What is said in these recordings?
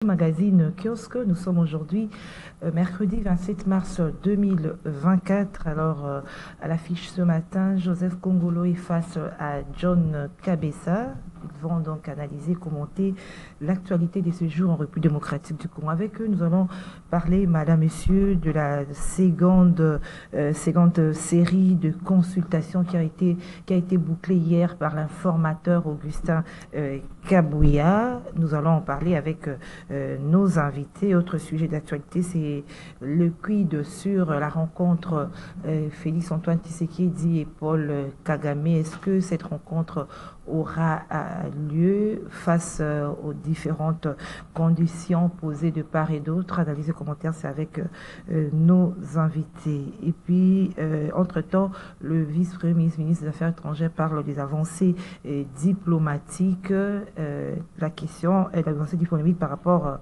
Magazine Kiosque. Nous sommes aujourd'hui mercredi 27 mars 2024. Alors, à l'affiche ce matin, Joseph Kongolo est face à John Kabessa. Ils vont donc analyser, commenter l'actualité de ce jour en République démocratique du Congo. Avec eux, nous allons parler, madame, monsieur, de la seconde série de consultations qui a été bouclée hier par l'informateur Augustin Kabouya. Nous allons en parler avec nos invités. Autre sujet d'actualité, c'est le quid sur la rencontre Félix Antoine Tshisekedi et Paul Kagame. Est-ce que cette rencontre aura lieu face aux différentes conditions posées de part et d'autre? Analyse et commentaires, c'est avec nos invités. Et puis, entre-temps, le vice-premier ministre des Affaires étrangères parle des avancées diplomatiques. La question est l'avancée diplomatique par rapport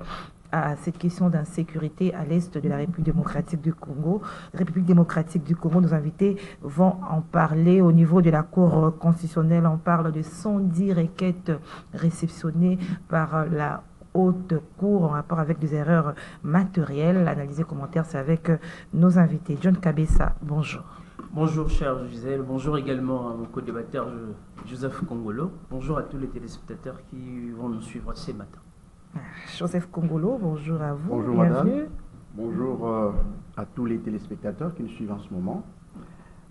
à cette question d'insécurité à l'est de la République démocratique du Congo. République démocratique du Congo, nos invités vont en parler au niveau de la Cour constitutionnelle. On parle de 110 requêtes réceptionnées par la Haute Cour en rapport avec des erreurs matérielles. L'analyse et commentaire, c'est avec nos invités. John Kabessa, bonjour. Bonjour, cher Gisèle. Bonjour également à mon co-débatteur Joseph Kongolo. Bonjour à tous les téléspectateurs qui vont nous suivre ce matin. Joseph Kongolo, bonjour à vous. Bonjour bienvenue. madame. Bonjour à tous les téléspectateurs qui nous suivent en ce moment.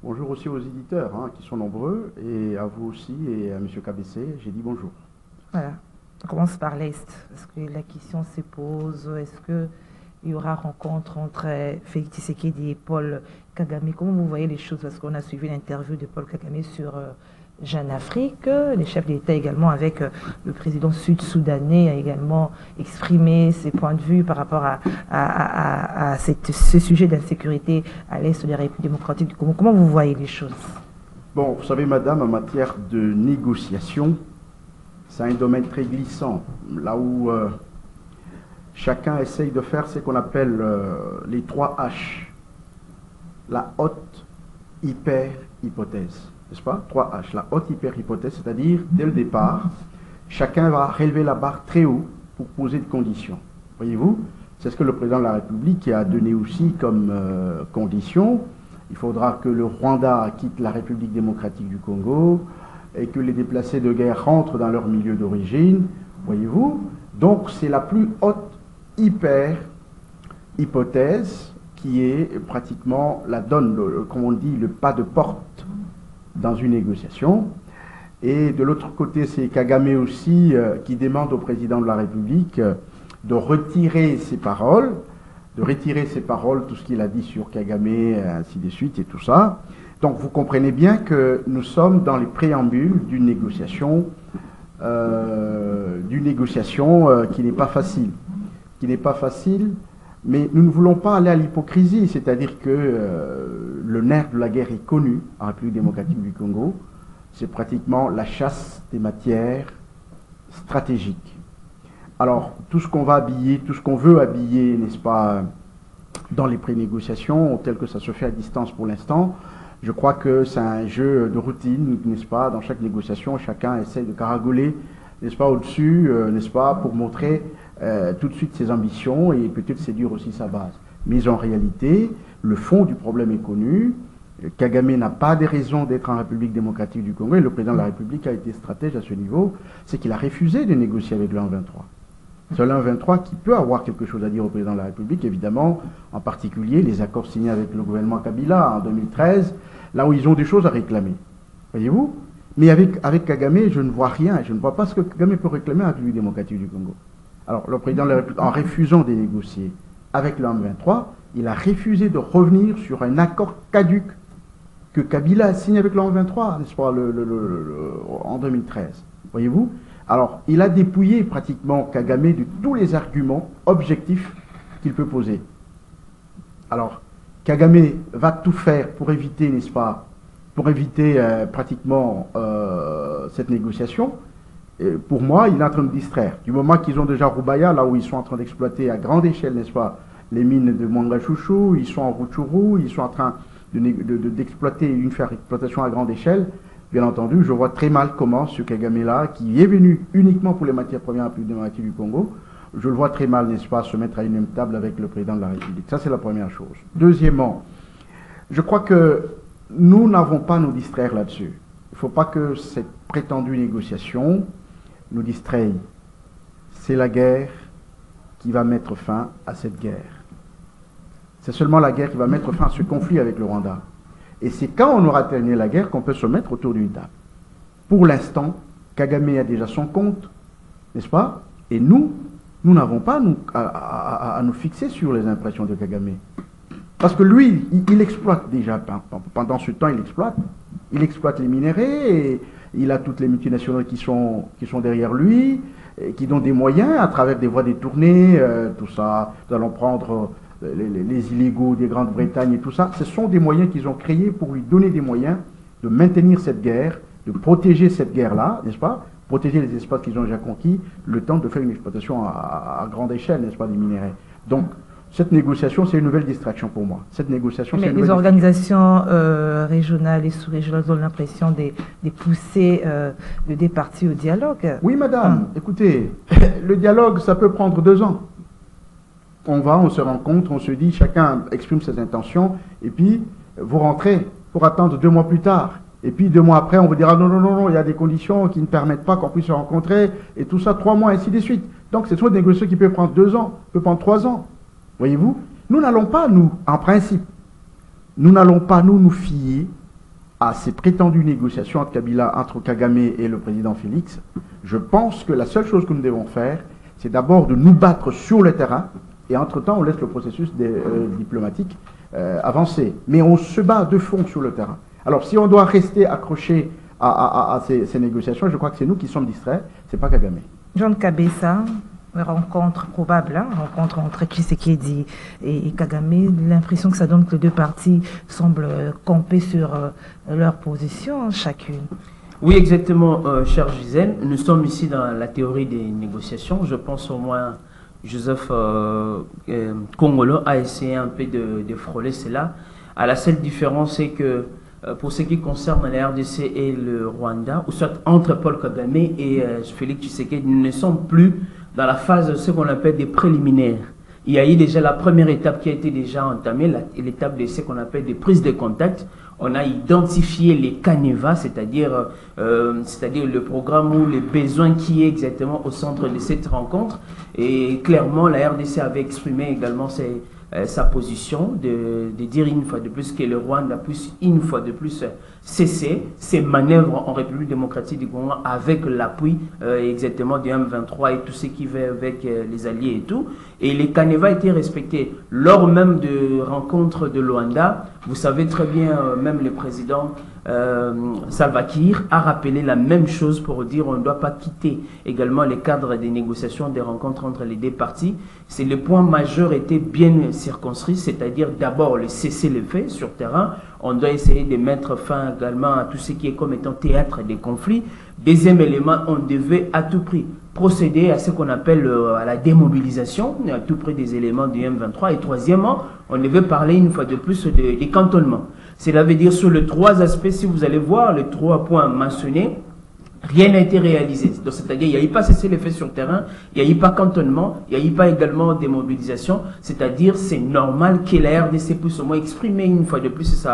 Bonjour aussi aux éditeurs qui sont nombreux, et à vous aussi et à M. Kabessé, j'ai dit bonjour. Voilà. On commence par l'Est. Est-ce que la question se pose? Est-ce qu'il y aura rencontre entre Félix Tshisekedi et Paul Kagame? Comment vous voyez les choses? Parce qu'on a suivi l'interview de Paul Kagame sur Jeune Afrique. Les chefs d'État également, avec le président sud-soudanais, a également exprimé ses points de vue par rapport à ce sujet d'insécurité à l'est de la République démocratique du Congo. Comment vous voyez les choses? Bon, vous savez madame, en matière de négociation, c'est un domaine très glissant, là où chacun essaye de faire ce qu'on appelle les 3 H. La haute hyper-hypothèse, n'est-ce pas? 3 H, la haute hyper-hypothèse, c'est-à-dire, dès le départ, chacun va relever la barre très haut pour poser des conditions. Voyez-vous, c'est ce que le président de la République a donné aussi comme condition. Il faudra que le Rwanda quitte la République démocratique du Congo et que les déplacés de guerre rentrent dans leur milieu d'origine. Voyez-vous, donc c'est la plus haute hyper-hypothèse qui est pratiquement la donne, comme on dit, le pas de porte dans une négociation. Et de l'autre côté, c'est Kagame aussi qui demande au président de la République de retirer ses paroles, tout ce qu'il a dit sur Kagame, ainsi de suite, et tout ça. Donc vous comprenez bien que nous sommes dans les préambules d'une négociation qui n'est pas facile. Mais nous ne voulons pas aller à l'hypocrisie, c'est-à-dire que le nerf de la guerre est connu en République démocratique du Congo. C'est pratiquement la chasse des matières stratégiques. Alors, tout ce qu'on veut habiller, n'est-ce pas, dans les pré-négociations, tel que ça se fait à distance pour l'instant, je crois que c'est un jeu de routine, n'est-ce pas, dans chaque négociation, chacun essaie de caragoler, n'est-ce pas, au-dessus, n'est-ce pas, pour montrer tout de suite ses ambitions et peut-être séduire aussi sa base. Mais en réalité, le fond du problème est connu. Kagame n'a pas des raisons d'être en République démocratique du Congo, et le président de la République a été stratège à ce niveau, c'est qu'il a refusé de négocier avec le 1-23. C'est le 1-23 qui peut avoir quelque chose à dire au président de la République, évidemment, en particulier les accords signés avec le gouvernement Kabila en 2013, là où ils ont des choses à réclamer. Voyez-vous? Mais avec Kagame, je ne vois rien, je ne vois pas ce que Kagame peut réclamer à la République démocratique du Congo. Alors, le président de la République, en refusant de négocier avec le 1-23, il a refusé de revenir sur un accord caduc que Kabila a signé avec le 1-23, n'est-ce pas, en 2013. Voyez-vous? Alors, il a dépouillé pratiquement Kagame de tous les arguments objectifs qu'il peut poser. Alors, Kagame va tout faire pour éviter, n'est-ce pas, pratiquement cette négociation. Et pour moi, il est en train de distraire. Du moment qu'ils ont déjà Roubaya, là où ils sont en train d'exploiter à grande échelle, n'est-ce pas, les mines de Mangachouchou, ils sont en Rutshuru, ils sont en train d'exploiter une exploitation à grande échelle. Bien entendu, je vois très mal comment ce Kagame-là, qui est venu uniquement pour les matières premières à plus de moitié du Congo, je le vois très mal, n'est-ce pas, se mettre à une même table avec le président de la République. Ça, c'est la première chose. Deuxièmement, je crois que nous n'avons pas à nous distraire là-dessus. Il ne faut pas que cette prétendue négociation nous distraie. C'est la guerre qui va mettre fin à cette guerre. C'est seulement la guerre qui va mettre fin à ce conflit avec le Rwanda. Et c'est quand on aura terminé la guerre qu'on peut se mettre autour d'une table. Pour l'instant, Kagame a déjà son compte, n'est-ce pas? Et nous n'avons pas à nous fixer sur les impressions de Kagame. Parce que lui, il exploite déjà, pendant ce temps, il exploite les minéraux, et il a toutes les multinationales qui sont derrière lui, et qui donnent des moyens à travers des voies détournées, tout ça. Nous allons prendre les illégaux des Grande-Bretagne et tout ça. Ce sont des moyens qu'ils ont créés pour lui donner des moyens de maintenir cette guerre, de protéger cette guerre-là, n'est-ce pas? Protéger les espaces qu'ils ont déjà conquis, le temps de faire une exploitation à grande échelle, n'est-ce pas, des minéraux. Donc, cette négociation, c'est une nouvelle distraction pour moi. Cette négociation, mais les organisations régionales et sous-régionales ont l'impression de pousser les deux parties au dialogue. Oui, madame. Écoutez, le dialogue, ça peut prendre 2 ans. On se rencontre, on se dit, chacun exprime ses intentions, et puis vous rentrez pour attendre 2 mois plus tard. Et puis 2 mois après, on vous dira non, il y a des conditions qui ne permettent pas qu'on puisse se rencontrer, et tout ça, 3 mois, ainsi de suite. Donc c'est soit une négociation qui peut prendre 2 ans, peut prendre 3 ans. Voyez-vous, nous n'allons pas, en principe, nous fier à ces prétendues négociations entre Kagame et le président Félix. Je pense que la seule chose que nous devons faire, c'est d'abord de nous battre sur le terrain, et entre-temps, on laisse le processus diplomatique avancer. Mais on se bat de fond sur le terrain. Alors, si on doit rester accroché à ces négociations, je crois que c'est nous qui sommes distraits, c'est pas Kagame. John Kabesa, rencontre probable, rencontre entre Tshisekedi et Kagame, l'impression que ça donne que les deux parties semblent camper sur leur position chacune. Oui, exactement, cher Gisèle. Nous sommes ici dans la théorie des négociations. Je pense au moins Joseph Kongolo a essayé un peu de frôler cela. La seule différence, c'est que pour ce qui concerne la RDC et le Rwanda, ou soit entre Paul Kagame et Félix Tshisekedi, nous ne sommes plus dans la phase de ce qu'on appelle des préliminaires. Il y a eu déjà la première étape qui a été déjà entamée, l'étape de ce qu'on appelle des prises de contact. On a identifié les canevas, c'est-à-dire le programme ou les besoins qui est exactement au centre de cette rencontre. Et clairement, la RDC avait exprimé également sa position de dire une fois de plus que le Rwanda puisse une fois de plus cesser ses manœuvres en République démocratique du Congo avec l'appui exactement du M23 et tout ce qui va avec les alliés et tout. Et les canevas étaient respectés. Lors même de rencontres de Luanda, vous savez très bien, même le président Salva Kiir a rappelé la même chose pour dire on ne doit pas quitter également les cadres des négociations, des rencontres entre les deux parties. C'est le point majeur était bien circonscrit, c'est-à-dire d'abord le cessez-le-feu sur terrain. On doit essayer de mettre fin également à tout ce qui est comme étant théâtre des conflits. Deuxième élément, on devait à tout prix procéder à ce qu'on appelle à la démobilisation, à tout prix des éléments du M23. Et troisièmement, on devait parler une fois de plus des cantonnements. Cela veut dire sur les 3 aspects, si vous allez voir les 3 points mentionnés, rien n'a été réalisé. C'est-à-dire, il n'y a eu pas cessez-le-feu sur terrain, il n'y a eu pas cantonnement, il n'y a eu pas également démobilisation. C'est-à-dire, c'est normal que la RDC puisse au moins exprimer une fois de plus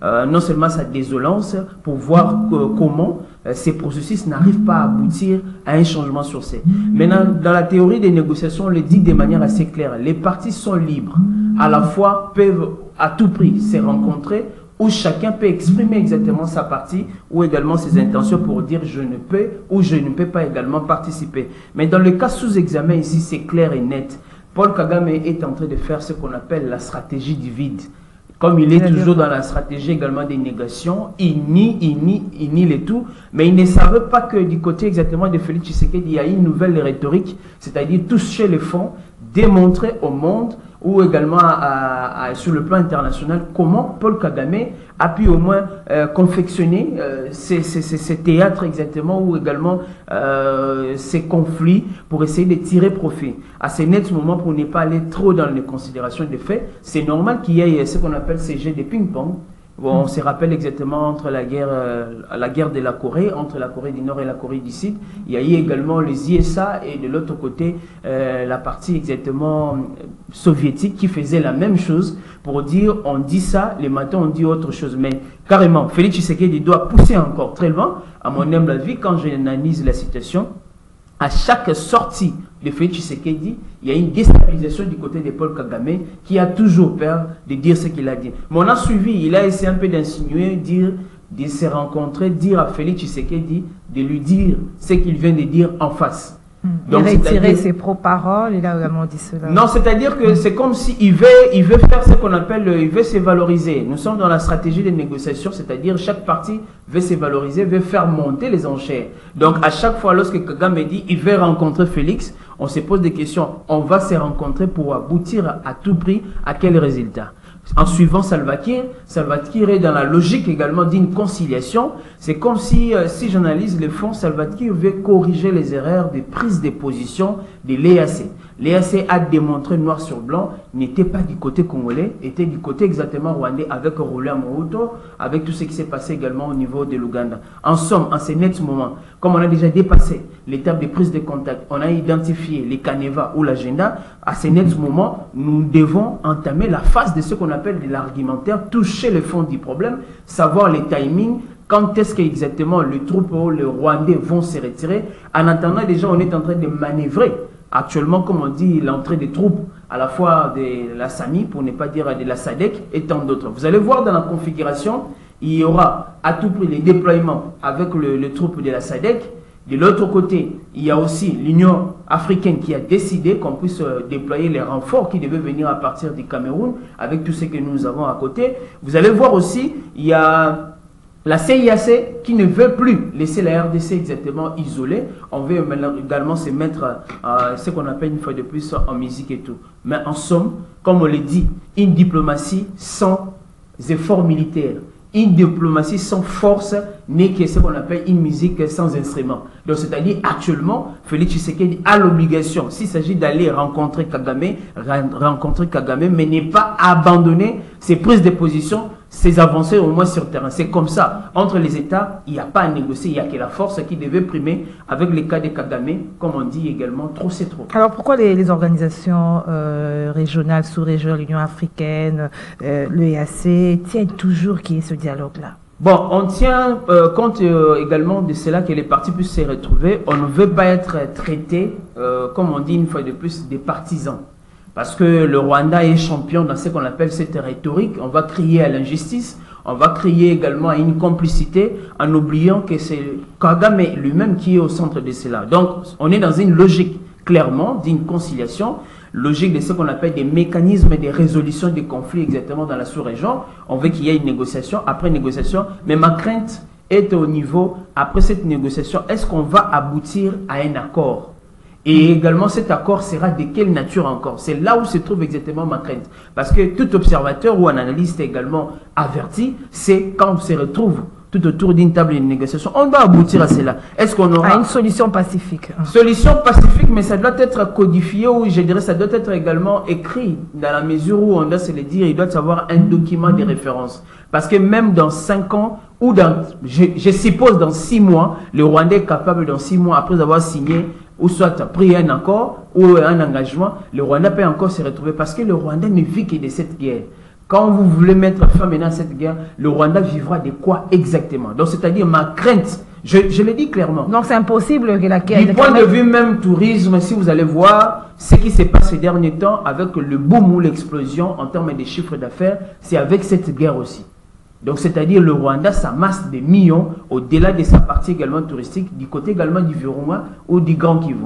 non seulement sa désolance pour voir comment ces processus n'arrivent pas à aboutir à un changement sur ces. Maintenant, dans la théorie des négociations, on le dit de manière assez claire. Les parties sont libres. À la fois, peuvent à tout prix se rencontrer, où chacun peut exprimer exactement sa partie ou également ses intentions pour dire je ne peux ou je ne peux pas également participer. Mais dans le cas sous examen ici, c'est clair et net. Paul Kagame est en train de faire ce qu'on appelle la stratégie du vide. Comme il est toujours dans la stratégie également des négations, il nie le tout, mais il ne savait pas que du côté exactement de Félix Tshisekedi, il y a une nouvelle rhétorique, c'est-à-dire toucher les fonds, démontrer au monde ou également sur le plan international comment Paul Kagame a pu au moins confectionner ces théâtres exactement ou également ces conflits pour essayer de tirer profit. À ce net moment, pour ne pas aller trop dans les considérations des faits, c'est normal qu'il y ait ce qu'on appelle ces jeux de ping-pong Bon, on se rappelle exactement entre la guerre de la Corée, entre la Corée du Nord et la Corée du Sud. Il y a eu également les ISA et de l'autre côté, la partie exactement soviétique qui faisait la même chose pour dire on dit ça, les matins on dit autre chose. Mais carrément, Félix Tshisekedi doit pousser encore très loin. À mon humble avis, quand j'analyse la situation, à chaque sortie de Félix Tshisekedi, il y a une déstabilisation du côté de Paul Kagame qui a toujours peur de dire ce qu'il a dit. Mais on a suivi, il a essayé un peu d'insinuer, de se rencontrer, dire à Félix Tshisekedi de lui dire ce qu'il vient de dire en face. Donc, il a retiré ses paroles, il a également dit cela. Non, c'est-à-dire que c'est comme s'il veut faire ce qu'on appelle, il veut se valoriser. Nous sommes dans la stratégie de négociation, c'est-à-dire chaque parti veut se valoriser, veut faire monter les enchères. Donc à chaque fois, lorsque Kagame dit il veut rencontrer Félix, on se pose des questions. On va se rencontrer pour aboutir à tout prix à quel résultat? En suivant Salva Kiir est dans la logique également d'une conciliation. C'est comme si j'analyse le fond, Salva Kiir veut corriger les erreurs de prise de position de l'EAC. L'EAC a démontré noir sur blanc, n'était pas du côté congolais, était du côté exactement rwandais avec Roland Mobutu, avec tout ce qui s'est passé également au niveau de l'Ouganda. En somme, en ces nets moments, comme on a déjà dépassé l'étape de prise de contact, on a identifié les canevas ou l'agenda, à ces nets moments, nous devons entamer la phase de ce qu'on appelle de l'argumentaire, toucher le fond du problème, savoir les timings, quand est-ce qu'exactement les troupes ou les Rwandais vont se retirer. En attendant, déjà, on est en train de manœuvrer. Actuellement, comme on dit, l'entrée des troupes, à la fois de la SAMI, pour ne pas dire de la SADC, et tant d'autres. Vous allez voir dans la configuration, il y aura à tout prix les déploiements avec les troupes de la SADC. De l'autre côté, il y a aussi l'Union africaine qui a décidé qu'on puisse déployer les renforts qui devaient venir à partir du Cameroun, avec tout ce que nous avons à côté. Vous allez voir aussi, il y a la CIAC qui ne veut plus laisser la RDC exactement isolée. On veut également se mettre ce qu'on appelle une fois de plus en musique et tout. Mais en somme, comme on le dit, une diplomatie sans efforts militaires, une diplomatie sans force n'est que ce qu'on appelle une musique sans instrument. Donc c'est-à-dire actuellement, Félix Tshisekedi a l'obligation, s'il s'agit d'aller rencontrer Kagame, mais n'est pas abandonner ses prises de position, ses avancées au moins sur le terrain. C'est comme ça. Entre les États, il n'y a pas à négocier, il n'y a que la force qui devait primer avec les cas de Kagame, comme on dit également, trop c'est trop. Alors pourquoi les organisations régionales, sous-régionales, l'Union africaine, l'EAC tiennent toujours qu'il y ait ce dialogue-là? Bon, on tient compte également de cela que les partis puissent se retrouver. On ne veut pas être traité, comme on dit une fois de plus, des partisans. Parce que le Rwanda est champion dans ce qu'on appelle cette rhétorique. On va crier à l'injustice, on va crier également à une complicité en oubliant que c'est Kagame lui-même qui est au centre de cela. Donc, on est dans une logique, clairement, d'une conciliation, logique de ce qu'on appelle des mécanismes de résolution des conflits exactement dans la sous-région. On veut qu'il y ait une négociation, après négociation, mais ma crainte est au niveau, après cette négociation, est-ce qu'on va aboutir à un accord? Et également, cet accord sera de quelle nature encore? C'est là où se trouve exactement ma crainte. Parce que tout observateur ou un analyste également averti, c'est quand on se retrouve tout autour d'une table de négociation, on doit aboutir à cela. Est-ce qu'on aura une solution pacifique? Solution pacifique, mais ça doit être codifié ou je dirais ça doit être également écrit dans la mesure où on doit se le dire, il doit y avoir un document de référence. Parce que même dans 5 ans, ou dans, je suppose dans 6 mois, le Rwandais est capable dans 6 mois, après avoir signé, ou soit pris un accord, ou un engagement, le Rwanda peut encore se retrouver. Parce que le Rwanda ne vit que de cette guerre. Quand vous voulez mettre fin maintenant à cette guerre, le Rwanda vivra de quoi exactement? Donc c'est-à-dire ma crainte, je le dis clairement. Donc c'est impossible que la guerre... Du point de vue même tourisme, si vous allez voir ce qui s'est passé ces derniers temps avec le boom ou l'explosion en termes de chiffres d'affaires, c'est avec cette guerre aussi. Donc, c'est-à-dire le Rwanda s'amasse des millions au-delà de sa partie également touristique, du côté également du Virunga ou du Grand Kivu.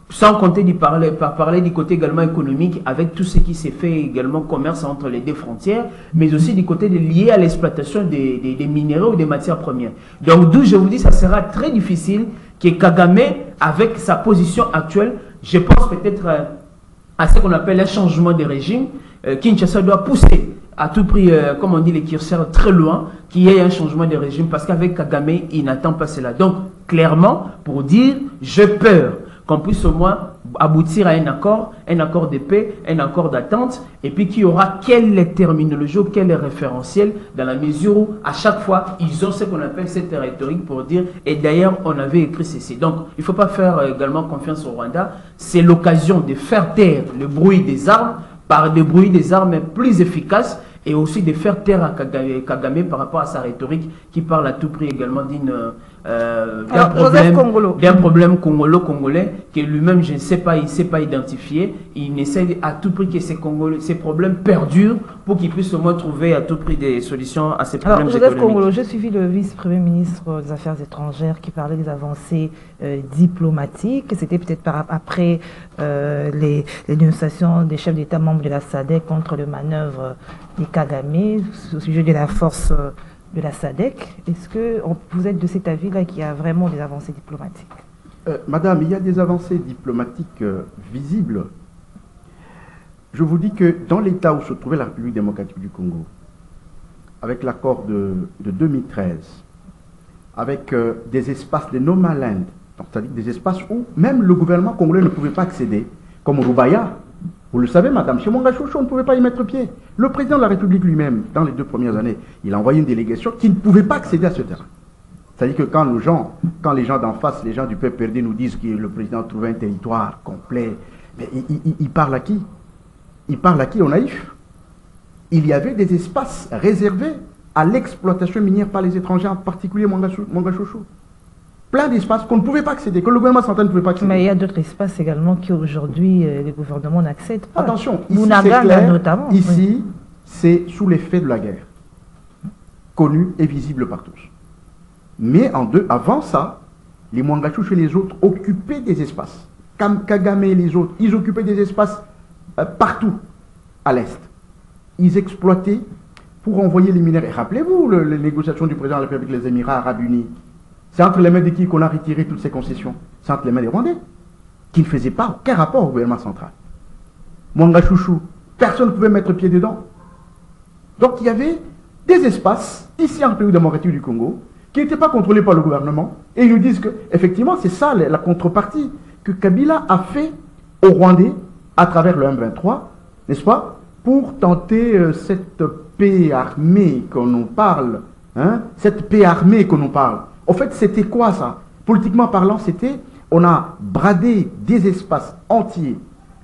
Sans compter parler du côté également économique avec tout ce qui s'est fait également commerce entre les deux frontières, mais aussi du côté lié à l'exploitation des minéraux ou des matières premières. Donc, d'où je vous dis, ça sera très difficile que Kagame, avec sa position actuelle, je pense peut-être à ce qu'on appelle un changement de régime, Kinshasa doit pousser à tout prix, comme on dit, les curseurs très loin, qu'il y ait un changement de régime, parce qu'avec Kagame, il n'attend pas cela. Donc, clairement, pour dire, j'ai peur qu'on puisse au moins aboutir à un accord de paix, un accord d'attente, et puis qu'il y aura quelle terminologie ou quel référentiel, dans la mesure où à chaque fois, ils ont ce qu'on appelle cette rhétorique pour dire, et d'ailleurs, on avait écrit ceci. Donc, il ne faut pas faire également confiance au Rwanda. C'est l'occasion de faire taire le bruit des armes par des bruits des armes plus efficaces, et aussi de faire taire à Kagame par rapport à sa rhétorique qui parle à tout prix également d'un problème congolais que lui-même, je ne sais pas, il ne sait pas identifier. Il essaie à tout prix que ces problèmes perdurent pour qu'il puisse au moins trouver à tout prix des solutions à ces problèmes économiques. Joseph Kongolo, j'ai suivi le vice-premier ministre des Affaires étrangères qui parlait des avancées diplomatiques. C'était peut-être après les négociations des chefs d'État membres de la SADC contre le manœuvre de Kagame au sujet de la force de la SADC. Est-ce que vous êtes de cet avis-là qu'il y a vraiment des avancées diplomatiques? Madame, il y a des avancées diplomatiques visibles. Je vous dis que dans l'état où se trouvait la République démocratique du Congo, avec l'accord de 2013, avec des espaces de no man land, c'est-à-dire des espaces où même le gouvernement congolais ne pouvait pas accéder, comme Rubaya. Vous le savez, madame, chez Mwanga Chouchou, on ne pouvait pas y mettre pied. Le président de la République lui-même, dans les 2 premières années, il a envoyé une délégation qui ne pouvait pas accéder à ce terrain. C'est-à-dire que quand les gens d'en face, les gens du peuple perdu nous disent que le président a trouvé un territoire complet, mais il parle à qui? Il parle à qui, au naïf? Il y avait des espaces réservés à l'exploitation minière par les étrangers, en particulier Mwanga Chouchou. Plein d'espaces qu'on ne pouvait pas accéder, que le gouvernement central ne pouvait pas accéder. Mais il y a d'autres espaces également qu'aujourd'hui les gouvernements n'accèdent pas. Attention, ici c'est clair, notamment. Ici, oui. C'est sous l'effet de la guerre, connu et visible par tous. Mais avant ça, les Mwanga Chouchou et les autres occupaient des espaces. Kagame et les autres, ils occupaient des espaces partout à l'est. Ils exploitaient pour envoyer les minéraux. Et rappelez-vous les négociations du président de la République des Émirats Arabes Unis. C'est entre les mains de qui qu'on a retiré toutes ces concessions? C'est entre les mains des Rwandais, qui ne faisaient pas aucun rapport au gouvernement central. Mwanga Chouchou, personne ne pouvait mettre pied dedans. Donc il y avait des espaces, ici en République démocratique du Congo, qui n'étaient pas contrôlés par le gouvernement. Et ils nous disent que, effectivement, c'est ça la contrepartie que Kabila a fait aux Rwandais à travers le M23, n'est-ce pas, pour tenter cette paix armée qu'on nous parle. Hein, cette paix armée qu'on nous parle. En fait, c'était quoi ça? Politiquement parlant, c'était, on a bradé des espaces entiers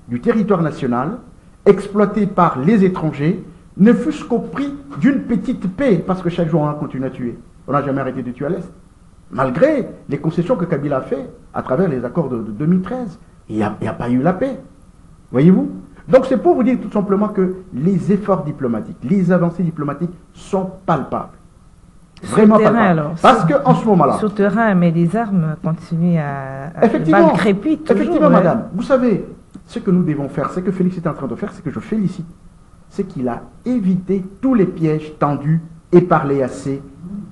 du territoire national, exploités par les étrangers, ne fût-ce qu'au prix d'une petite paix, parce que chaque jour on a continué à tuer. On n'a jamais arrêté de tuer à l'Est. Malgré les concessions que Kabila a fait à travers les accords de 2013, il n'y a pas eu la paix. Voyez-vous? Donc c'est pour vous dire tout simplement que les efforts diplomatiques, les avancées diplomatiques sont palpables. Vraiment terrain, palpables. alors, parce qu'en ce moment-là... Sur terrain, mais les armes continuent à effectivement, crépitent toujours. Effectivement, madame. Vous savez, ce que nous devons faire, ce que Félix est en train de faire, c'est que je félicite. C'est qu'il a évité tous les pièges tendus et par l'EAC,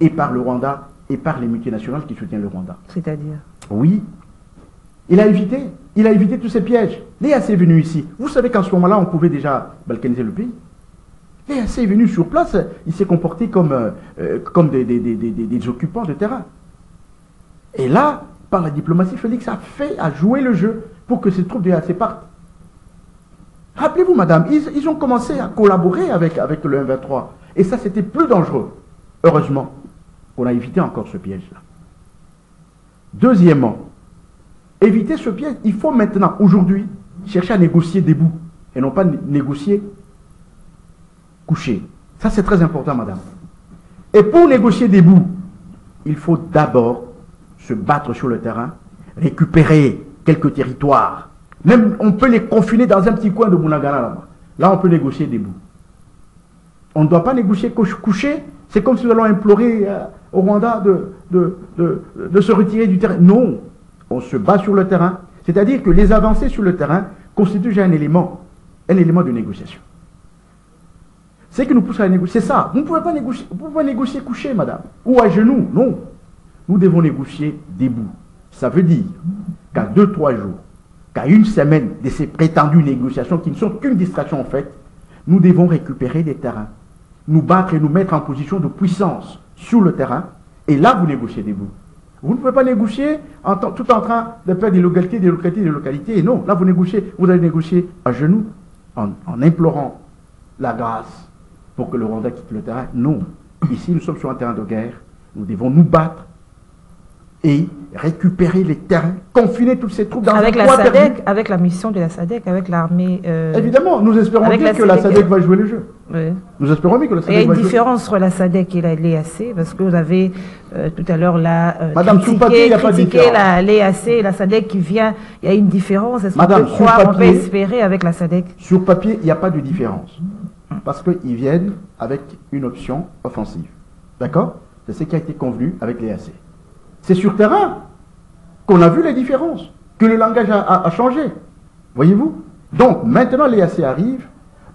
et par le Rwanda, et par les multinationales qui soutiennent le Rwanda. C'est-à-dire? Oui. Il a évité tous ces pièges. L'EAC est venu ici. Vous savez qu'en ce moment-là, on pouvait déjà balkaniser le pays. L'EAC est venu sur place, il s'est comporté comme des occupants de terrain. Et là, par la diplomatie, Félix a joué le jeu pour que ces troupes de l'EAC partent. Rappelez-vous, madame, ils ont commencé à collaborer avec le M23. Et ça, c'était plus dangereux. Heureusement qu'on a évité encore ce piège-là. Deuxièmement, éviter ce piège, il faut maintenant, aujourd'hui, chercher à négocier debout et non pas négocier couché. Ça, c'est très important, madame. Et pour négocier debout, il faut d'abord se battre sur le terrain, récupérer quelques territoires. Même, on peut les confiner dans un petit coin de Bunagana là-bas. Là, on peut négocier debout. On ne doit pas négocier couché. C'est comme si nous allons implorer au Rwanda de se retirer du terrain. Non, on se bat sur le terrain. C'est-à-dire que les avancées sur le terrain constituent déjà un élément de négociation. Ce qui nous pousse à négocier, c'est ça. Vous ne pouvez pas négocier couché, madame, ou à genoux. Non. Nous devons négocier debout. Ça veut dire qu'à 2-3 jours, qu'à une semaine de ces prétendues négociations qui ne sont qu'une distraction en fait, nous devons récupérer des terrains, nous battre et nous mettre en position de puissance sur le terrain, et là vous négociez debout. Vous ne pouvez pas négocier tout en train de faire des localités, des localités, des localités. Et non, là, vous allez négocier à genoux, en implorant la grâce pour que le Rwanda quitte le terrain. Non. Ici, nous sommes sur un terrain de guerre. Nous devons nous battre et récupérer les terrains, confiner toutes ces troupes dans avec un la coin SADC, perdu. avec la mission de la SADC, avec l'armée. Évidemment, nous espérons avec bien la que la SADC. SADC va jouer le jeu. Oui. Nous espérons bien que la Il y a SADC va une jouer. différence entre la SADC et la l'EAC, parce que vous avez tout à l'heure Madame, sur papier, il n'y a pas de différence. la l'EAC et la SADC qui vient. Il y a une différence. Est-ce qu'on Madame, peut sur croire, on peut papier- espérer avec la SADC? Sur papier, il n'y a pas de différence. Parce qu'ils viennent avec une option offensive. D'accord? C'est ce qui a été convenu avec les AC. C'est sur terrain qu'on a vu les différences, que le langage a changé. Voyez-vous? Donc, maintenant, les AC arrivent.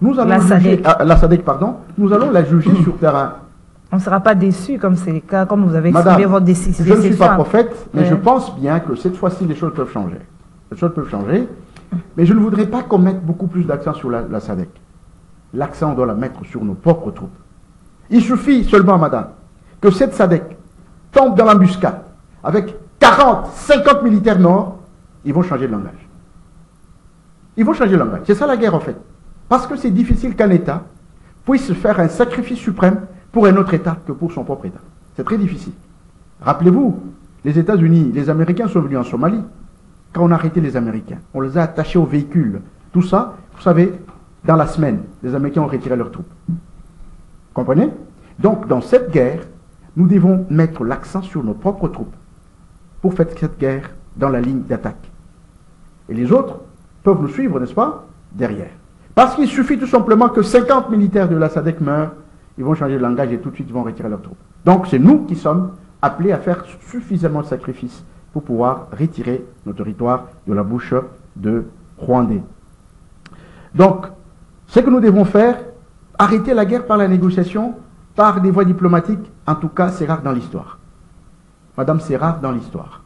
Nous allons La juger, SADC. la SADC, pardon. Nous allons la juger sur terrain. On ne sera pas déçu comme c'est le cas, comme vous avez exprimé Madame, votre décision. je ne suis pas prophète, mais Ouais. je pense bien que cette fois-ci, les choses peuvent changer. Les choses peuvent changer, mais je ne voudrais pas qu'on mette beaucoup plus d'accent sur la SADC. L'accent, on doit la mettre sur nos propres troupes. Il suffit seulement, madame, que cette SADC tombe dans l'embuscade avec 40, 50 militaires morts, ils vont changer de langage. Ils vont changer de langage. C'est ça la guerre, en fait. Parce que c'est difficile qu'un État puisse faire un sacrifice suprême pour un autre État que pour son propre État. C'est très difficile. Rappelez-vous, les États-Unis, les Américains sont venus en Somalie. Quand on a arrêté les Américains, on les a attachés aux véhicules. Tout ça, vous savez, dans la semaine, les Américains ont retiré leurs troupes. Comprenez? Donc, dans cette guerre, nous devons mettre l'accent sur nos propres troupes pour faire cette guerre dans la ligne d'attaque. Et les autres peuvent nous suivre, n'est-ce pas, derrière. Parce qu'il suffit tout simplement que 50 militaires de la SADC meurent, ils vont changer de langage et tout de suite ils vont retirer leurs troupes. Donc c'est nous qui sommes appelés à faire suffisamment de sacrifices pour pouvoir retirer nos territoires de la bouche de Rwandais. Donc, ce que nous devons faire, arrêter la guerre par la négociation, par des voies diplomatiques, en tout cas c'est rare dans l'histoire. Madame, c'est rare dans l'histoire.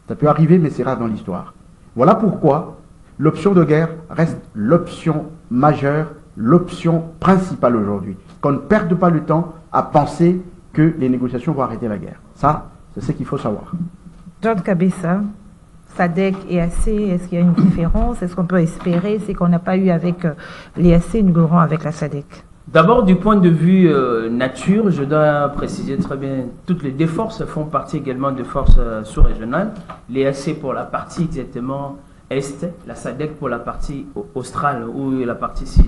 Ça peut arriver, mais c'est rare dans l'histoire. Voilà pourquoi l'option de guerre reste l'option majeure, l'option principale aujourd'hui. Qu'on ne perde pas le temps à penser que les négociations vont arrêter la guerre. Ça, c'est ce qu'il faut savoir. John Kabesa, SADC et AC, est-ce qu'il y a une différence? Est-ce qu'on peut espérer? C'est qu'on n'a pas eu avec les AC, nous l'aurons avec la SADC. D'abord, du point de vue nature, je dois préciser très bien, toutes les deux forces font partie également de forces sous-régionales. Les AC pour la partie exactement est, la SADC pour la partie australe ou la partie sud.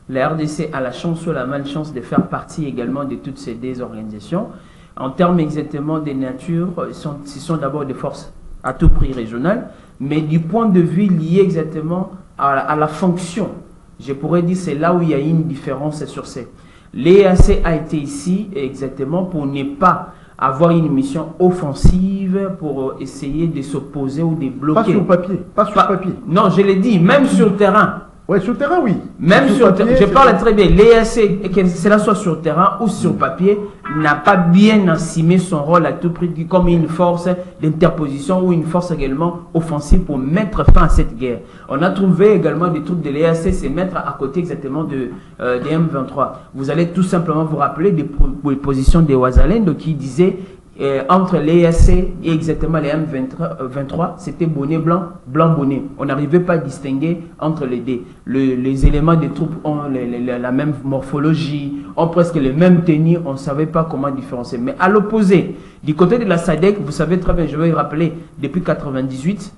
La RDC a la chance ou la malchance de faire partie également de toutes ces deux organisations. En termes exactement de nature, ce sont d'abord des forces à tout prix régionales, mais du point de vue lié exactement à la fonction, je pourrais dire c'est là où il y a une différence sur ces. L'EAC a été ici exactement pour ne pas avoir une mission offensive pour essayer de s'opposer ou de bloquer. Pas sur papier, pas sur papier. Non, je l'ai dit, même sur le terrain. Oui, sur le terrain, oui. Même sur papier, je parle très bien. L'EAC, que cela soit sur le terrain ou sur papier, n'a pas bien assumé son rôle à tout prix comme une force d'interposition ou une force également offensive pour mettre fin à cette guerre. On a trouvé également des troupes de l'EAC se mettre à côté exactement des M23. Vous allez tout simplement vous rappeler des positions de Ouazalendo qui disaient entre l'EAC et exactement les M23, c'était bonnet blanc, blanc bonnet. On n'arrivait pas à distinguer entre les deux. Les éléments des troupes ont la même morphologie, ont presque les mêmes tenues, on ne savait pas comment différencier. Mais à l'opposé, du côté de la SADC, vous savez très bien, je vais rappeler, depuis 98,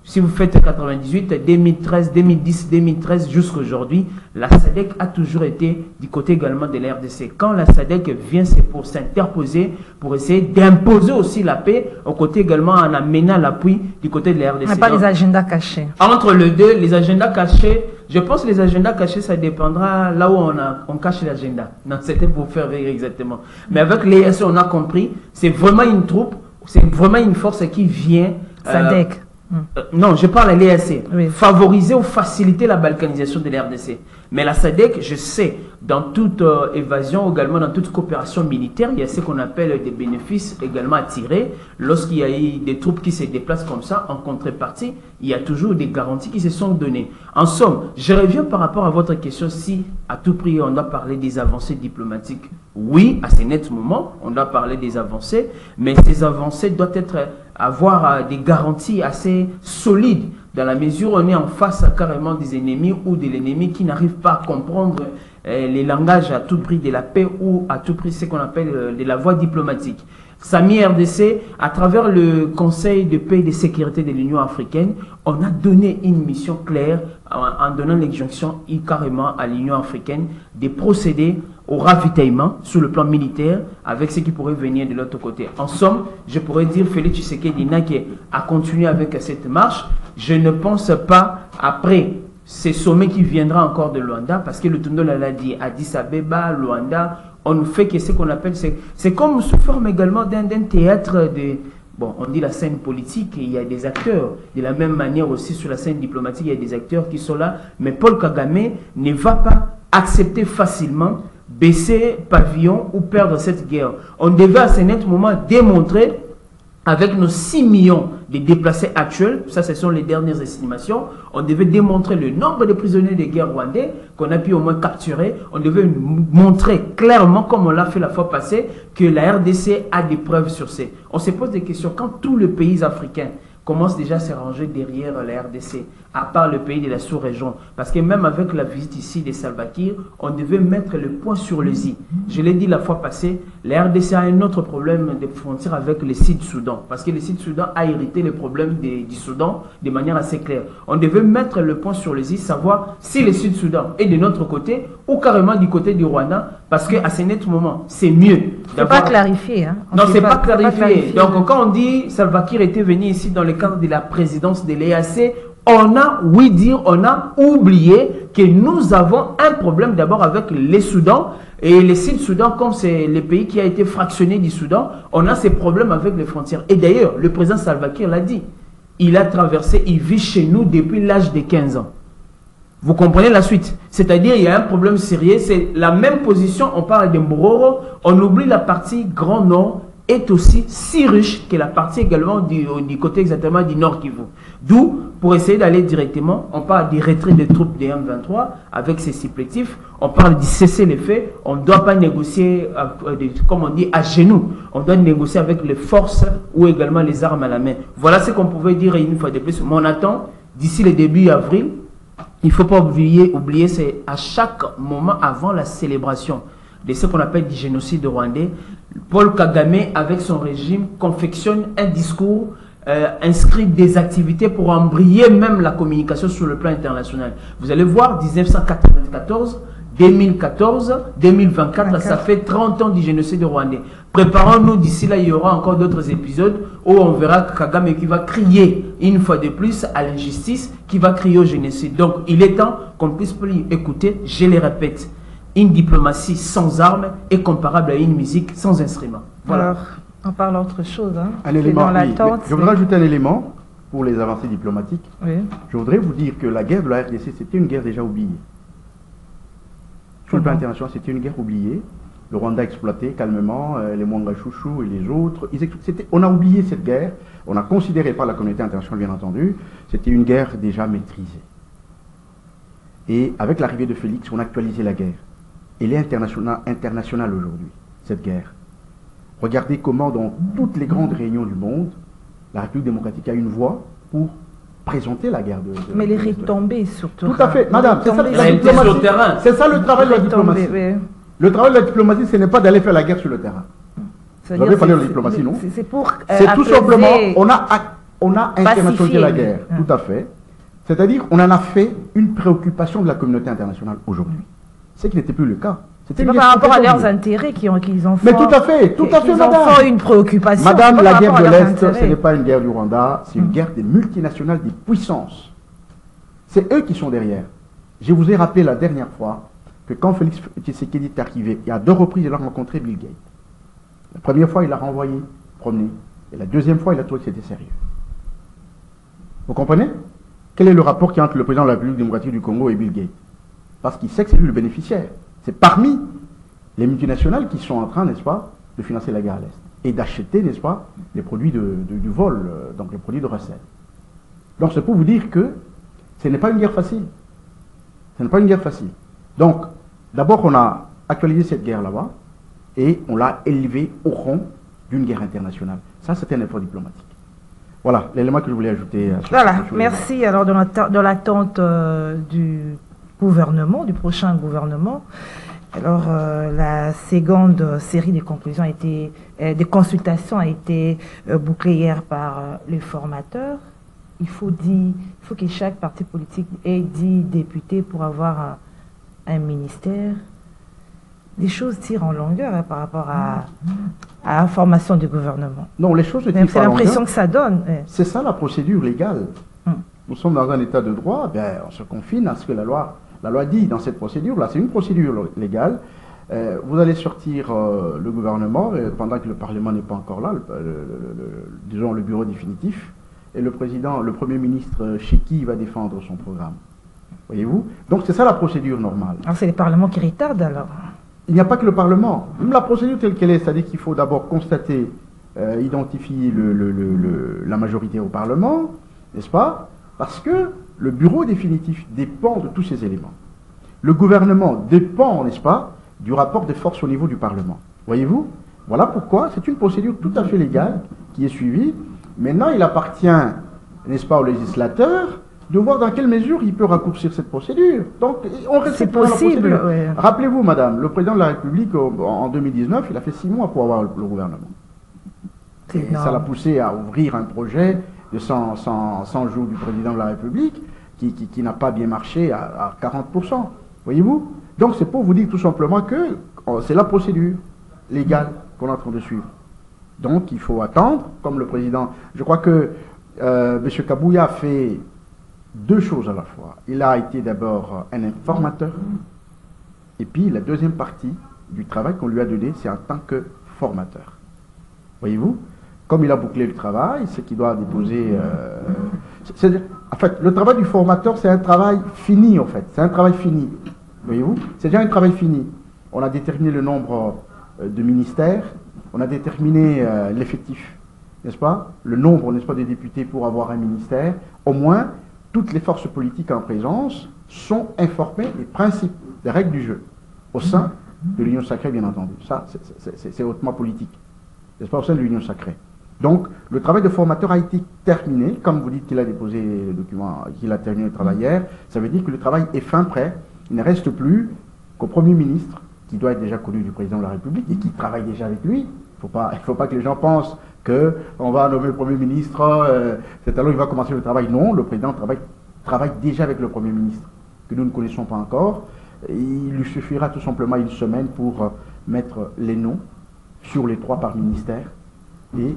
si vous faites 98, 2013, 2010, 2013 jusqu'à aujourd'hui, la SADC a toujours été du côté également de la RDC. Quand la SADC vient, c'est pour s'interposer, pour essayer d'imposer aussi la paix, au côté également en amenant l'appui du côté de la RDC. On n'a pas les agendas cachés. Entre les deux, les agendas cachés, je pense que les agendas cachés, ça dépendra là où on cache l'agenda. Non, c'était pour faire rire exactement. Mais avec l'EAC, on a compris, c'est vraiment une troupe, c'est vraiment une force qui vient... SADC. Non, je parle à l'EAC. Oui. Favoriser ou faciliter la balkanisation de l'RDC. Mais la SADC, je sais, dans toute évasion, également dans toute coopération militaire, il y a ce qu'on appelle des bénéfices également à tirer. Lorsqu'il y a eu des troupes qui se déplacent comme ça, en contrepartie, il y a toujours des garanties qui se sont données. En somme, je reviens par rapport à votre question, si à tout prix on doit parler des avancées diplomatiques. Oui, à ce net moment, on doit parler des avancées, mais ces avancées doivent avoir des garanties assez solides, dans la mesure où on est en face carrément des ennemis ou de l'ennemi qui n'arrive pas à comprendre les langages à tout prix de la paix ou à tout prix ce qu'on appelle de la voie diplomatique. Sami RDC, à travers le Conseil de paix et de sécurité de l'Union africaine, on a donné une mission claire en donnant l'injonction carrément à l'Union africaine de procéder au ravitaillement sur le plan militaire avec ce qui pourrait venir de l'autre côté. En somme, je pourrais dire Félix Tshisekedi Nake a continué avec cette marche. Je ne pense pas, après ces sommets qui viendra encore de Luanda, parce que le Tundol l'a dit, Addis Abeba, Luanda, on ne fait que ce qu'on appelle, c'est comme sous forme également d'un théâtre de, bon, on dit la scène politique, il y a des acteurs. De la même manière aussi sur la scène diplomatique, il y a des acteurs qui sont là, mais Paul Kagame ne va pas accepter facilement baisser pavillon ou perdre cette guerre. On devait à ce net moment démontrer, avec nos 6 millions de déplacés actuels, ça ce sont les dernières estimations, on devait démontrer le nombre de prisonniers de guerre rwandais qu'on a pu au moins capturer. On devait montrer clairement, comme on l'a fait la fois passée, que la RDC a des preuves sur ces. On se pose des questions quand tous les pays africains commencent déjà à se ranger derrière la RDC, à part le pays de la sous-région. Parce que même avec la visite ici des Salva Kiir, on devait mettre le point sur le i. Je l'ai dit la fois passée, la RDC a un autre problème de frontière avec le Sud-Soudan. Parce que le Sud-Soudan a hérité les problèmes du Soudan de manière assez claire. On devait mettre le point sur le i, savoir si le Sud-Soudan est de notre côté ou carrément du côté du Rwanda. Parce qu'à ce net moment, c'est mieux. C'est pas clarifié. Hein. Non, c'est pas clarifié. Donc quand on dit Salva Kiir était venu ici dans le cadre de la présidence de l'EAC, on a, oui dire, on a oublié que nous avons un problème d'abord avec les Soudans. Et le Sud-Soudan, comme c'est le pays qui a été fractionné du Soudan, on a ces problèmes avec les frontières. Et d'ailleurs, le président Salva Kiir l'a dit. Il a traversé, il vit chez nous depuis l'âge de 15 ans. Vous comprenez la suite? C'est-à-dire, il y a un problème sérieux. C'est la même position, on parle de Mbororo, on oublie la partie Grand Nord est aussi si riche que la partie également du côté exactement du Nord Kivu. D'où, pour essayer d'aller directement, on parle du retrait des troupes des M23 avec ces supplétifs, on parle du cessez-le-feu, on ne doit pas négocier, comme on dit, à genoux, on doit négocier avec les forces ou également les armes à la main. Voilà ce qu'on pouvait dire une fois de plus. Mais on attend, d'ici le début avril, il ne faut pas oublier c'est à chaque moment avant la célébration de ce qu'on appelle du génocide rwandais, Paul Kagame, avec son régime, confectionne un discours, inscrit des activités pour embrayer même la communication sur le plan international. Vous allez voir, 1994, 2014, 2024, ça fait 30 ans du génocide rwandais. Préparons-nous, d'ici là, il y aura encore d'autres épisodes où on verra Kagame qui va crier une fois de plus à l'injustice, qui va crier au génocide. Donc, il est temps qu'on puisse plus écouter, je le répète, une diplomatie sans armes est comparable à une musique sans instrument. Voilà. Alors, on parle autre chose. Hein. Un élément, je voudrais ajouter un élément pour les avancées diplomatiques. Oui. Je voudrais vous dire que la guerre de la RDC, c'était une guerre déjà oubliée. Sur le plan international, c'était une guerre oubliée. Le Rwanda exploitait calmement les Mwangachouchou et les autres. On a oublié cette guerre. On a considéré par la communauté internationale, bien entendu, c'était une guerre déjà maîtrisée. Et avec l'arrivée de Félix, on a actualisé la guerre. Elle est internationale aujourd'hui, cette guerre. Regardez comment dans toutes les grandes réunions du monde, la République démocratique a une voix pour présenter la guerre de mais les retombées surtout. Tout à fait, madame, c'est ça la diplomatie. C'est ça le travail de la diplomatie. Oui. Le travail de la diplomatie, ce n'est pas d'aller faire la guerre sur le terrain. Vous avez parlé de la diplomatie, non? C'est pour c'est tout simplement, on a internationalisé la guerre, tout à fait. C'est-à-dire, on en a fait une préoccupation de la communauté internationale aujourd'hui. Ce qui n'était plus le cas. C'est pas par rapport à leurs intérêts qu'ils ont fait. Mais tout à fait, madame. Une préoccupation. Madame, la guerre de l'Est, ce n'est pas une guerre du Rwanda, c'est une guerre des multinationales, des puissances. C'est eux qui sont derrière. Je vous ai rappelé la dernière fois que quand Félix Tshisekedi est arrivé, il y a 2 reprises, il a rencontré Bill Gates. La première fois, il l'a renvoyé promener. Et la deuxième fois, il a trouvé que c'était sérieux. Vous comprenez? Quel est le rapport qui y a entre le président de la République démocratique du Congo et Bill Gates? Parce qu'il sait que c'est lui le bénéficiaire. C'est parmi les multinationales qui sont en train, n'est-ce pas, de financer la guerre à l'Est. Et d'acheter, n'est-ce pas, les produits du vol, donc les produits de recette. Donc c'est pour vous dire que ce n'est pas une guerre facile. Ce n'est pas une guerre facile. Donc, d'abord, on a actualisé cette guerre là-bas et on l'a élevée au rang d'une guerre internationale. Ça, c'est un effort diplomatique. Voilà l'élément que je voulais ajouter. Voilà, merci. Alors, dans l'attente du gouvernement, du prochain gouvernement, alors la seconde série des conclusions a été, des consultations a été bouclée hier par les formateurs. Il faut que chaque parti politique ait 10 députés pour avoir un ministère. Les choses tirent en longueur hein, par rapport à la formation du gouvernement. Non, les choses ne tirent pas en longueur. C'est l'impression que ça donne. C'est ça la procédure légale. Nous sommes dans un état de droit, ben, on se confine à ce que la loi dit dans cette procédure-là. C'est une procédure légale. Vous allez sortir le gouvernement pendant que le Parlement n'est pas encore là, disons le bureau définitif, et le président, le Premier ministre chez qui il va défendre son programme. Voyez-vous? Donc c'est ça la procédure normale. Alors c'est le Parlement qui retarde alors? Il n'y a pas que le Parlement. Même la procédure telle qu'elle est, c'est-à-dire qu'il faut d'abord constater, identifier la majorité au Parlement, n'est-ce pas? Parce que le bureau définitif dépend de tous ces éléments. Le gouvernement dépend, n'est-ce pas, du rapport de force au niveau du Parlement. Voyez-vous? Voilà pourquoi c'est une procédure tout à fait légale qui est suivie. Maintenant, il appartient, n'est-ce pas, au législateur de voir dans quelle mesure il peut raccourcir cette procédure. Donc, on respecte la procédure. Ouais. Rappelez-vous, madame, le président de la République, en 2019, il a fait 6 mois pour avoir le gouvernement. Et ça l'a poussé à ouvrir un projet de 100 jours du président de la République qui n'a pas bien marché à 40%. Voyez-vous? Donc, c'est pour vous dire tout simplement que c'est la procédure légale qu'on est en train de suivre. Donc, il faut attendre, comme le président... Je crois que M. Kabouya a fait 2 choses à la fois. Il a été d'abord un informateur, et puis la deuxième partie du travail qu'on lui a donné, c'est en tant que formateur. Voyez-vous? Comme il a bouclé le travail, c'est qu'il doit déposer... en fait, le travail du formateur, c'est un travail fini, en fait. C'est un travail fini. Voyez-vous? C'est déjà un travail fini. On a déterminé le nombre de ministères, on a déterminé l'effectif, n'est-ce pas? Le nombre, n'est-ce pas, de députés pour avoir un ministère. Au moins, toutes les forces politiques en présence sont informées des principes, des règles du jeu, au sein de l'Union sacrée, bien entendu. Ça, c'est hautement politique, n'est-ce pas, au sein de l'Union sacrée. Donc, le travail de formateur a été terminé. Comme vous dites qu'il a déposé le document, qu'il a terminé le travail hier, ça veut dire que le travail est fin prêt. Il ne reste plus qu'au Premier ministre, qui doit être déjà connu du président de la République et qui travaille déjà avec lui. Il ne faut pas que les gens pensent qu'on va nommer le Premier ministre, c'est alors il va commencer le travail. Non, le président travaille déjà avec le Premier ministre, que nous ne connaissons pas encore. Il lui suffira tout simplement 1 semaine pour mettre les noms sur les 3 par ministère et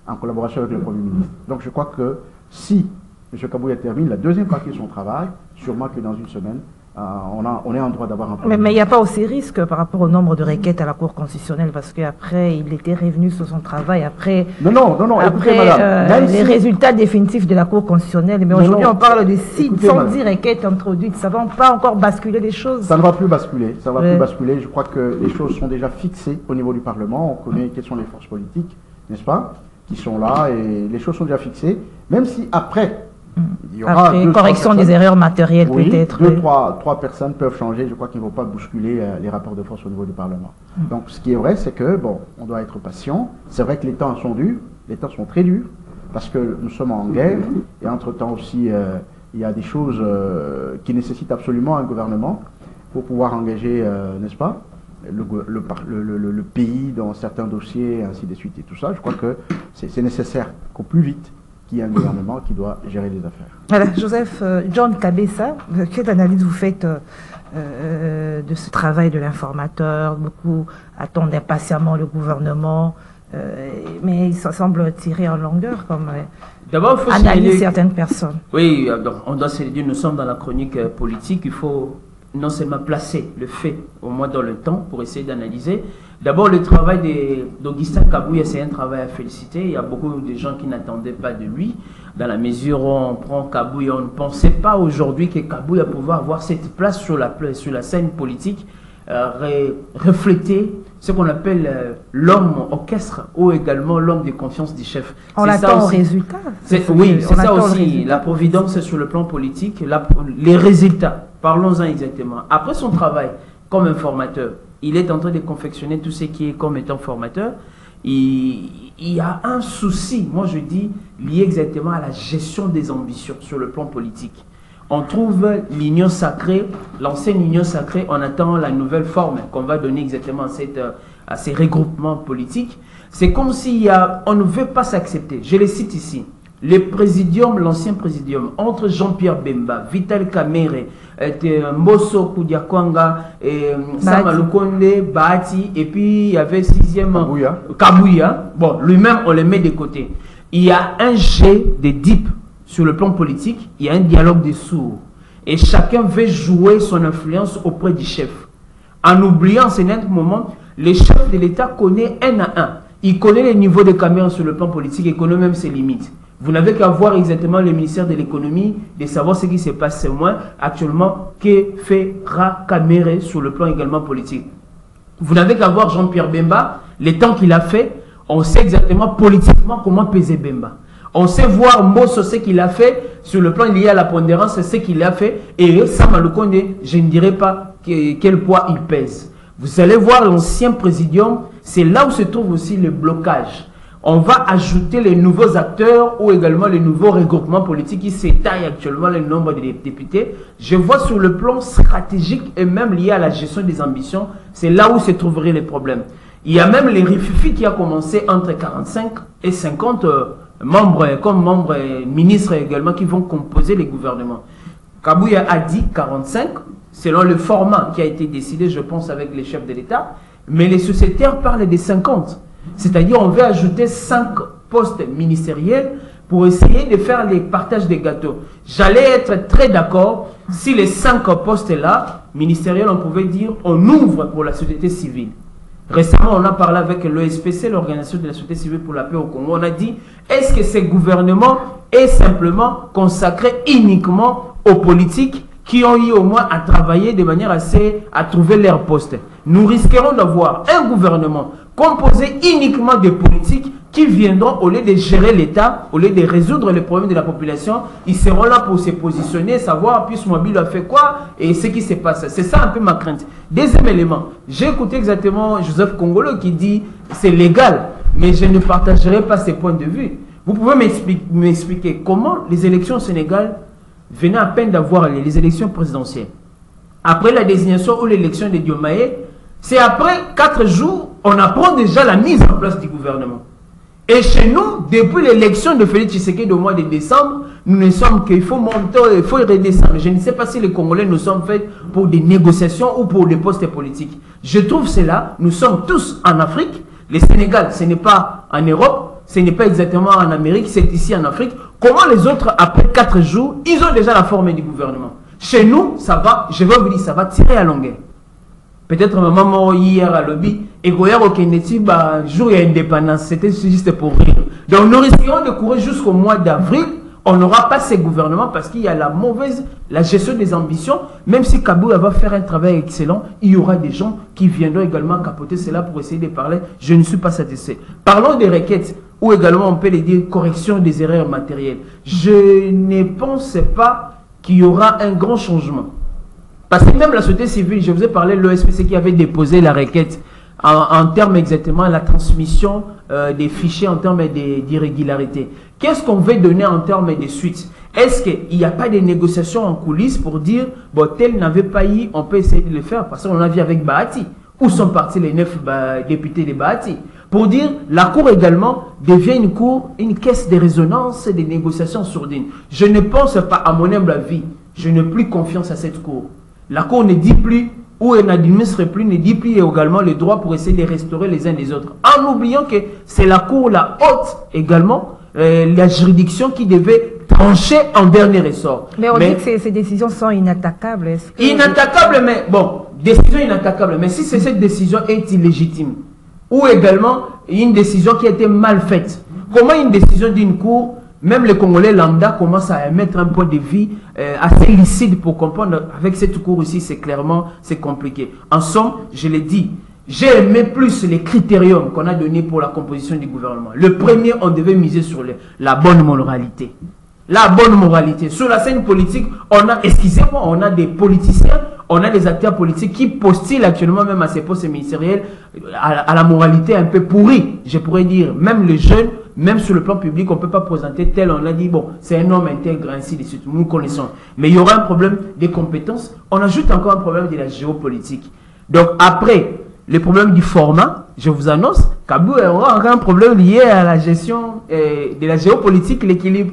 en collaboration avec le Premier ministre. Donc je crois que si M. Kabouya termine la deuxième partie de son travail, sûrement que dans 1 semaine, on est en droit d'avoir un problème. Mais il n'y a pas aussi risque par rapport au nombre de requêtes à la Cour constitutionnelle, parce qu'après, il était revenu sur son travail, après, non, après écoutez, madame, les résultats définitifs de la Cour constitutionnelle. Mais aujourd'hui, on parle de 610 requêtes introduites. Ça ne va pas encore basculer les choses. Ça ne va plus basculer. Ça ne va plus basculer. Je crois que les choses sont déjà fixées au niveau du Parlement. On connaît quelles sont les forces politiques, n'est-ce pas, qui sont là, et les choses sont déjà fixées. Même si après... Il y aura après, correction des erreurs matérielles peut-être. 2-3 personnes peuvent changer. Je crois qu'ils ne vont pas bousculer les rapports de force au niveau du Parlement. Donc ce qui est vrai, c'est que, bon, on doit être patient. C'est vrai que les temps sont durs. Les temps sont très durs parce que nous sommes en guerre. Et entre-temps aussi, il y a des choses qui nécessitent absolument un gouvernement pour pouvoir engager, n'est-ce pas, le pays dans certains dossiers, et ainsi de suite et tout ça. Je crois que c'est nécessaire qu'au plus vite, qu'il y ait un gouvernement qui doit gérer les affaires. Voilà, Joseph, John Kabesa, quelle analyse vous faites de ce travail de l'informateur? Beaucoup attendent impatiemment le gouvernement, mais il semble tirer en longueur, comme d'abord, il faut analyse certaines personnes. Oui, donc, on doit se dire, nous sommes dans la chronique politique, il faut non seulement placer le fait au moins dans le temps pour essayer d'analyser. D'abord, le travail d'Augustin Kabouya, c'est un travail à féliciter. Il y a beaucoup de gens qui n'attendaient pas de lui. Dans la mesure où on prend Kabouya, on ne pensait pas aujourd'hui que Kabouya pouvait avoir cette place sur la scène politique refléter ce qu'on appelle l'homme orchestre ou également l'homme de confiance du chef. On attend au résultat. Oui, c'est ça aussi, la providence sur le plan politique, les résultats. Parlons-en exactement. Après son travail comme informateur, il est en train de confectionner tout ce qui est comme étant formateur. Il y a un souci, moi je dis, lié exactement à la gestion des ambitions sur le plan politique. On trouve l'union sacrée, l'ancienne union sacrée, on attend la nouvelle forme qu'on va donner exactement à ces regroupements politiques. C'est comme si on ne veut pas s'accepter. Je les cite ici. Le présidium, l'ancien présidium, entre Jean-Pierre Bemba, Vital Kamerhe, Mbosso Koudiakwanga, Sama Lukonde, Bahati, et puis il y avait sixième Kabouya. Bon, lui-même, on le met de côté. Il y a un jet de deep sur le plan politique, il y a un dialogue de sourds. Et chacun veut jouer son influence auprès du chef. En oubliant, c'est un moment, le chef de l'État connaît un à un. Il connaît les niveaux de caméra sur le plan politique, il connaît même ses limites. Vous n'avez qu'à voir exactement le ministère de l'économie, de savoir ce qui se passe moins actuellement, que fera Kamerhe sur le plan également politique. Vous n'avez qu'à voir Jean-Pierre Bemba, les temps qu'il a fait, on sait exactement politiquement comment peser Bemba. On sait voir Mbosso ce qu'il a fait sur le plan lié à la pondérance, ce qu'il a fait. Et Sama Lukonde, je ne dirais pas quel poids il pèse. Vous allez voir l'ancien présidium, c'est là où se trouve aussi le blocage. On va ajouter les nouveaux acteurs ou également les nouveaux regroupements politiques qui s'étaillent actuellement le nombre de députés. Je vois sur le plan stratégique et même lié à la gestion des ambitions, c'est là où se trouveraient les problèmes. Il y a même les rififi qui a commencé entre 45 et 50 membres, comme membres ministres également qui vont composer les gouvernements. Kabouya a dit 45, selon le format qui a été décidé, je pense, avec les chefs de l'État, mais les sociétaires parlent des 50. C'est-à-dire on veut ajouter 5 postes ministériels pour essayer de faire les partages des gâteaux. J'allais être très d'accord si les 5 postes-là, ministériels, on pouvait dire, on ouvre pour la société civile. Récemment, on a parlé avec l'OSPC, l'Organisation de la Société Civile pour la Paix au Congo. On a dit, est-ce que ce gouvernement est simplement consacré uniquement aux politiques qui ont eu au moins à travailler de manière à trouver leur poste? Nous risquerons d'avoir un gouvernement composé uniquement de politiques qui viendront, au lieu de gérer l'État, au lieu de résoudre les problèmes de la population, ils seront là pour se positionner, savoir puis Mobile a fait quoi et ce qui se passe. C'est ça un peu ma crainte. Deuxième élément, j'ai écouté exactement Joseph Kongolo qui dit c'est légal, mais je ne partagerai pas ses points de vue. Vous pouvez m'expliquer comment les élections au Sénégal venaient à peine d'avoir les élections présidentielles. Après la désignation ou l'élection de Diomaye, c'est après 4 jours, on apprend déjà la mise en place du gouvernement. Et chez nous, depuis l'élection de Félix Tshisekedi au mois de décembre, nous ne sommes qu'il faut monter, il faut redescendre. Je ne sais pas si les Congolais nous sommes faits pour des négociations ou pour des postes politiques. Je trouve cela, nous sommes tous en Afrique. Le Sénégal, ce n'est pas en Europe, ce n'est pas exactement en Amérique, c'est ici en Afrique. Comment les autres, après 4 jours, ils ont déjà la forme du gouvernement? Chez nous, ça va, je vais vous dire, ça va tirer à longueur. Peut-être maman hier à lobby, et Goya au Kennedy, jour et indépendance, c'était juste pour rire. Donc nous risquerons de courir jusqu'au mois d'avril, on n'aura pas ces gouvernements parce qu'il y a la gestion des ambitions. Même si Kabouya va faire un travail excellent, il y aura des gens qui viendront également capoter cela pour essayer de parler. Je ne suis pas satisfait. Parlons des requêtes, ou également on peut les dire correction des erreurs matérielles. Je ne pense pas qu'il y aura un grand changement. Parce que même la société civile, je vous ai parlé de l'OSPC qui avait déposé la requête en termes exactement de la transmission des fichiers en termes d'irrégularité. Qu'est-ce qu'on veut donner en termes de suite? Est-ce qu'il n'y a pas de négociations en coulisses pour dire, bon, tel n'avait pas eu, on peut essayer de le faire? Parce qu'on a vu avec Bahati. Où sont partis les 9 députés de Bahati? Pour dire, la Cour également devient une caisse de résonance des négociations sourdines. Je ne pense pas, à mon humble avis, je n'ai plus confiance à cette Cour. La Cour ne dit plus, ou elle n'administre plus, ne dit plus également les droits pour essayer de restaurer les uns des autres. En oubliant que c'est la Cour, la haute également, la juridiction qui devait trancher en dernier ressort. Mais on dit que ces décisions sont inattaquables. Inattaquables, mais bon, décision inattaquable. Mais si cette décision est illégitime, ou également une décision qui a été mal faite, comment une décision d'une Cour même les Congolais lambda commencent à émettre un point de vue assez lucide pour comprendre. Avec cette cour ici, c'est clairement, c'est compliqué. En somme, je l'ai dit, j'ai aimé plus les critériums qu'on a donnés pour la composition du gouvernement. Le premier, on devait miser sur la bonne moralité. La bonne moralité. Sur la scène politique, on a, excusez-moi, on a des politiciens, on a des acteurs politiques qui postulent actuellement même à ces postes ministériels à la moralité un peu pourrie, je pourrais dire. Même les jeunes, même sur le plan public, on ne peut pas présenter tel, on a dit, bon, c'est un homme intègre, ainsi de suite, nous connaissons. Mais il y aura un problème des compétences. On ajoute encore un problème de la géopolitique. Donc après, le problème du format, je vous annonce, Kabou aura encore un problème lié à la gestion de la géopolitique, l'équilibre.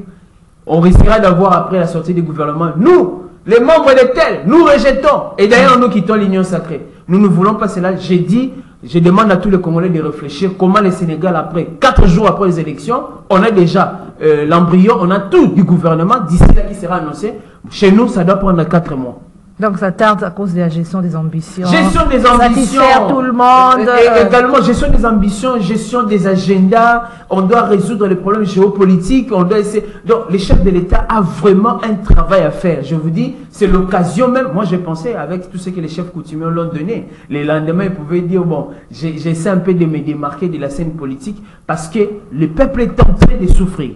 On risquera d'avoir après la sortie du gouvernement, nous, les membres de tel, nous rejetons. Et d'ailleurs, nous quittons l'Union sacrée. Nous ne voulons pas cela. J'ai dit, je demande à tous les Congolais de réfléchir comment le Sénégal, après 4 jours après les élections, on a déjà l'embryon, on a tout du gouvernement d'ici là qui sera annoncé. Chez nous, ça doit prendre 4 mois. Donc ça tarde à cause de la gestion des ambitions. Gestion des ambitions. Satisfaire tout le monde. Et également, gestion des ambitions, gestion des agendas. On doit résoudre les problèmes géopolitiques. On doit essayer. Donc, le chef de l'État a vraiment un travail à faire. Je vous dis, c'est l'occasion même. Moi, j'ai pensé avec tout ce que les chefs coutumiers l'ont donné. Les lendemains, ils pouvaient dire, bon, j'essaie un peu de me démarquer de la scène politique parce que le peuple est en train de souffrir.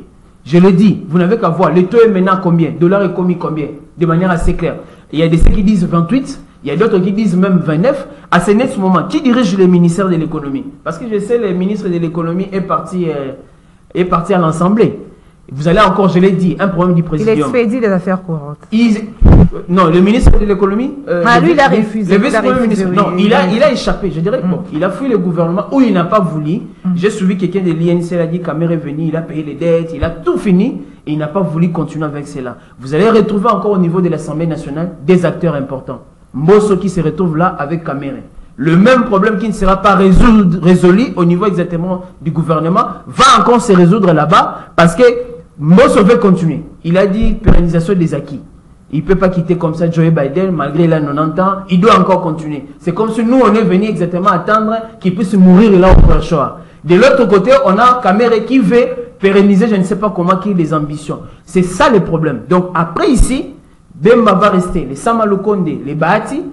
Je le dis, vous n'avez qu'à voir. Le taux est maintenant combien? Dollar est commis combien? De manière assez claire. Il y a des ceux qui disent 28, il y a d'autres qui disent même 29. À ce moment, qui dirige le ministère de l'économie? Parce que je sais, le ministre de l'économie est parti à l'Assemblée. Vous allez encore, je l'ai dit, un problème du président. Il expédie les affaires courantes. Non, le ministre de l'économie... lui, il a refusé. Non, il a échappé. Je dirais, bon, il a fui le gouvernement où il n'a pas voulu. J'ai suivi quelqu'un de l'INC, il a dit, Kamere est venu, il a payé les dettes, il a tout fini. Et il n'a pas voulu continuer avec cela. Vous allez retrouver encore au niveau de l'Assemblée nationale des acteurs importants. Mbosso qui se retrouve là avec Kamere. Le même problème qui ne sera pas résolu au niveau exactement du gouvernement va encore se résoudre là-bas parce que Mbosso veut continuer. Il a dit pérennisation des acquis. Il ne peut pas quitter comme ça Joe Biden malgré la 90 ans. Il doit encore continuer. C'est comme si nous, on est venu exactement attendre qu'il puisse mourir là au prochain. De l'autre côté, on a Kamere qui veut pérenniser, je ne sais pas comment, qui les ambitions. C'est ça le problème. Donc après ici, Bemba va rester, les Samalukonde, les Bahati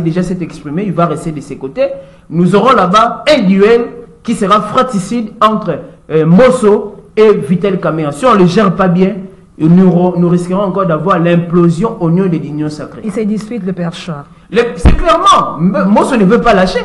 déjà s'est exprimé, il va rester de ses côtés. Nous aurons là-bas un duel qui sera fratricide entre Mbosso et Vital Kamerhe. Si on ne le gère pas bien, nous risquerons encore d'avoir l'implosion au niveau de l'Union sacrée. Il se dispute le perchoir. C'est clairement, Mbosso ne veut pas lâcher.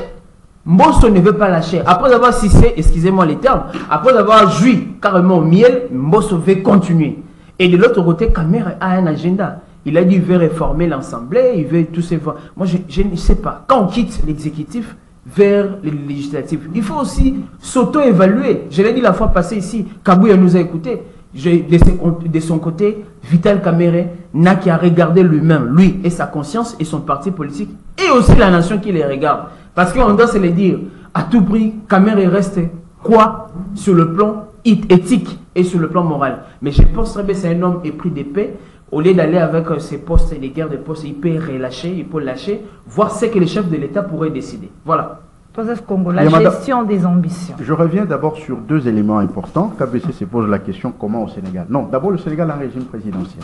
Mbosso ne veut pas lâcher. Après avoir cissé, excusez-moi les termes, après avoir joui carrément au miel, Mbosso veut continuer. Et de l'autre côté, Kamerhe a un agenda. Il a dit qu'il veut réformer l'Assemblée, il veut tous ces voix. Moi, je ne sais pas. Quand on quitte l'exécutif vers le législatif, il faut aussi s'auto-évaluer. Je l'ai dit la fois passée ici, Kabouya nous a écoutés. De son côté, Vital Kamerhe n'a qu'à regarder lui-même, lui et sa conscience et son parti politique, et aussi la nation qui les regarde. Parce qu'on doit se le dire, à tout prix, Kamerhe reste quoi sur le plan éthique et sur le plan moral. Mais je pense que c'est un homme épris d'épée. Au lieu d'aller avec ses postes et les guerres de postes, il peut relâcher, il peut lâcher, voir ce que les chefs de l'État pourraient décider. Voilà. Joseph Congo, la gestion des ambitions. Je reviens d'abord sur 2 éléments importants. KBC se pose la question comment au Sénégal? Non, d'abord le Sénégal a un régime présidentiel.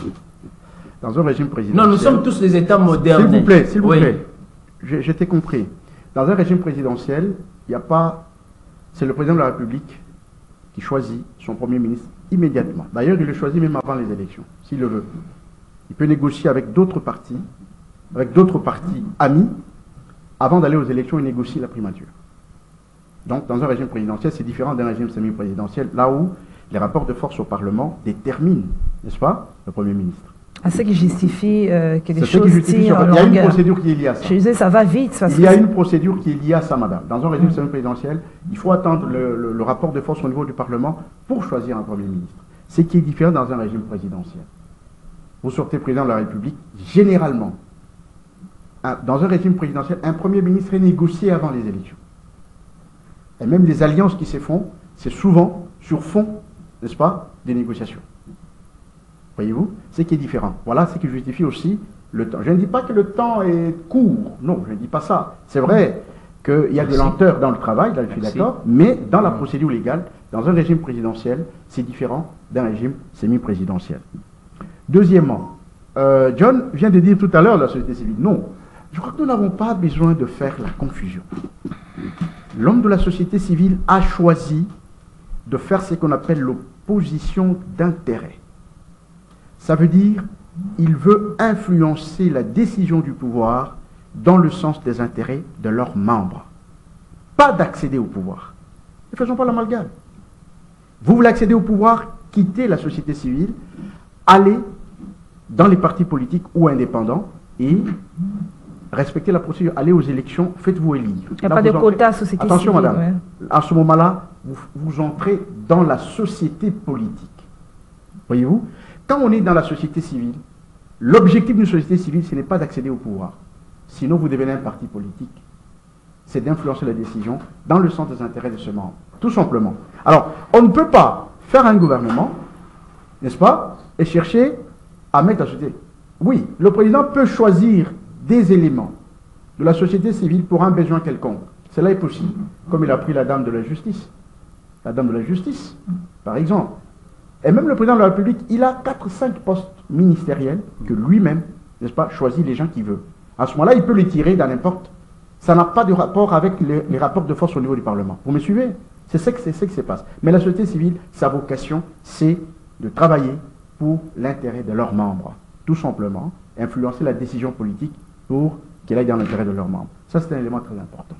Dans un régime présidentiel... Non, nous sommes tous des États modernes. S'il vous plaît, s'il vous plaît. Je t'ai compris. Dans un régime présidentiel, il n'y a pas... C'est le président de la République qui choisit son premier ministre immédiatement. D'ailleurs, il le choisit même avant les élections, s'il le veut. Il peut négocier avec d'autres partis amis, avant d'aller aux élections et négocier la primature. Donc, dans un régime présidentiel, c'est différent d'un régime semi-présidentiel, là où les rapports de force au Parlement déterminent, n'est-ce pas, le Premier ministre. À ce qui justifie que les choses tirent en longueur. Il y a une procédure qui est liée à ça. Je disais, ça va vite. Il y a une procédure qui est liée à ça, madame. Dans un régime semi-présidentiel, il faut attendre le rapport de force au niveau du Parlement pour choisir un Premier ministre. Ce qui est différent dans un régime présidentiel. Vous sortez président de la République, généralement, dans un régime présidentiel, un Premier ministre est négocié avant les élections. Et même les alliances qui se font, c'est souvent sur fond, n'est-ce pas, des négociations. Voyez-vous, ce qui est différent. Voilà ce qui justifie aussi le temps. Je ne dis pas que le temps est court. Non, je ne dis pas ça. C'est vrai, qu'il y a des lenteurs dans le travail, là je suis d'accord, mais dans la procédure légale, dans un régime présidentiel, c'est différent d'un régime semi-présidentiel. Deuxièmement, John vient de dire tout à l'heure la société civile. Non, je crois que nous n'avons pas besoin de faire la confusion. L'homme de la société civile a choisi de faire ce qu'on appelle l'opposition d'intérêt. Ça veut dire il veut influencer la décision du pouvoir dans le sens des intérêts de leurs membres. Pas d'accéder au pouvoir. Ne faisons pas l'amalgame. Vous voulez accéder au pouvoir, quittez la société civile, allez dans les partis politiques ou indépendants et respectez la procédure, allez aux élections, faites-vous élire. Il n'y a pas de quota à société civile. Attention madame, ouais. À ce moment-là, vous entrez dans la société politique. Voyez-vous, quand on est dans la société civile, l'objectif d'une société civile, ce n'est pas d'accéder au pouvoir. Sinon, vous devenez un parti politique. C'est d'influencer la décision dans le sens des intérêts de ce membre. Tout simplement. Alors, on ne peut pas faire un gouvernement, n'est-ce pas, et chercher à mettre la société. Oui, le président peut choisir des éléments de la société civile pour un besoin quelconque. Cela est possible. Comme il a pris la dame de la justice. La dame de la justice, par exemple. Et même le président de la République, il a 4-5 postes ministériels que lui-même, n'est-ce pas, choisit les gens qu'il veut. À ce moment-là, il peut les tirer dans n'importe. Ça n'a pas de rapport avec les rapports de force au niveau du Parlement. Vous me suivez? C'est ce qui se passe. Mais la société civile, sa vocation, c'est de travailler pour l'intérêt de leurs membres. Tout simplement, influencer la décision politique pour qu'elle aille dans l'intérêt de leurs membres. Ça, c'est un élément très important.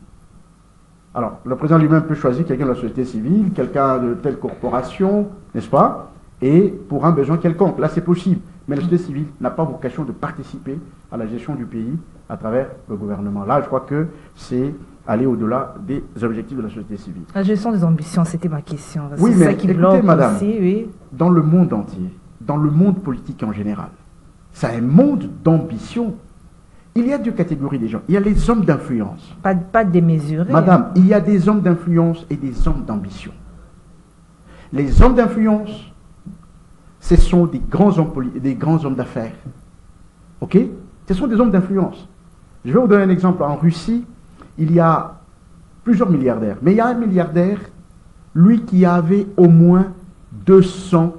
Alors, le président lui-même peut choisir quelqu'un de la société civile, quelqu'un de telle corporation, n'est-ce pas? Et pour un besoin quelconque. Là, c'est possible. Mais la société civile n'a pas vocation de participer à la gestion du pays à travers le gouvernement. Là, je crois que c'est aller au-delà des objectifs de la société civile. La gestion des ambitions, c'était ma question. Oui, mais ça qui écoutez, madame, aussi, oui. Dans le monde entier, dans le monde politique en général, c'est un monde d'ambition. Il y a deux catégories de gens. Il y a les hommes d'influence. Pas démesurés. Madame, il y a des hommes d'influence et des hommes d'ambition. Les hommes d'influence, ce sont des grands hommes d'affaires. Ok? Ce sont des hommes d'influence. Je vais vous donner un exemple. En Russie, il y a plusieurs milliardaires. Mais il y a un milliardaire, lui, qui avait au moins 200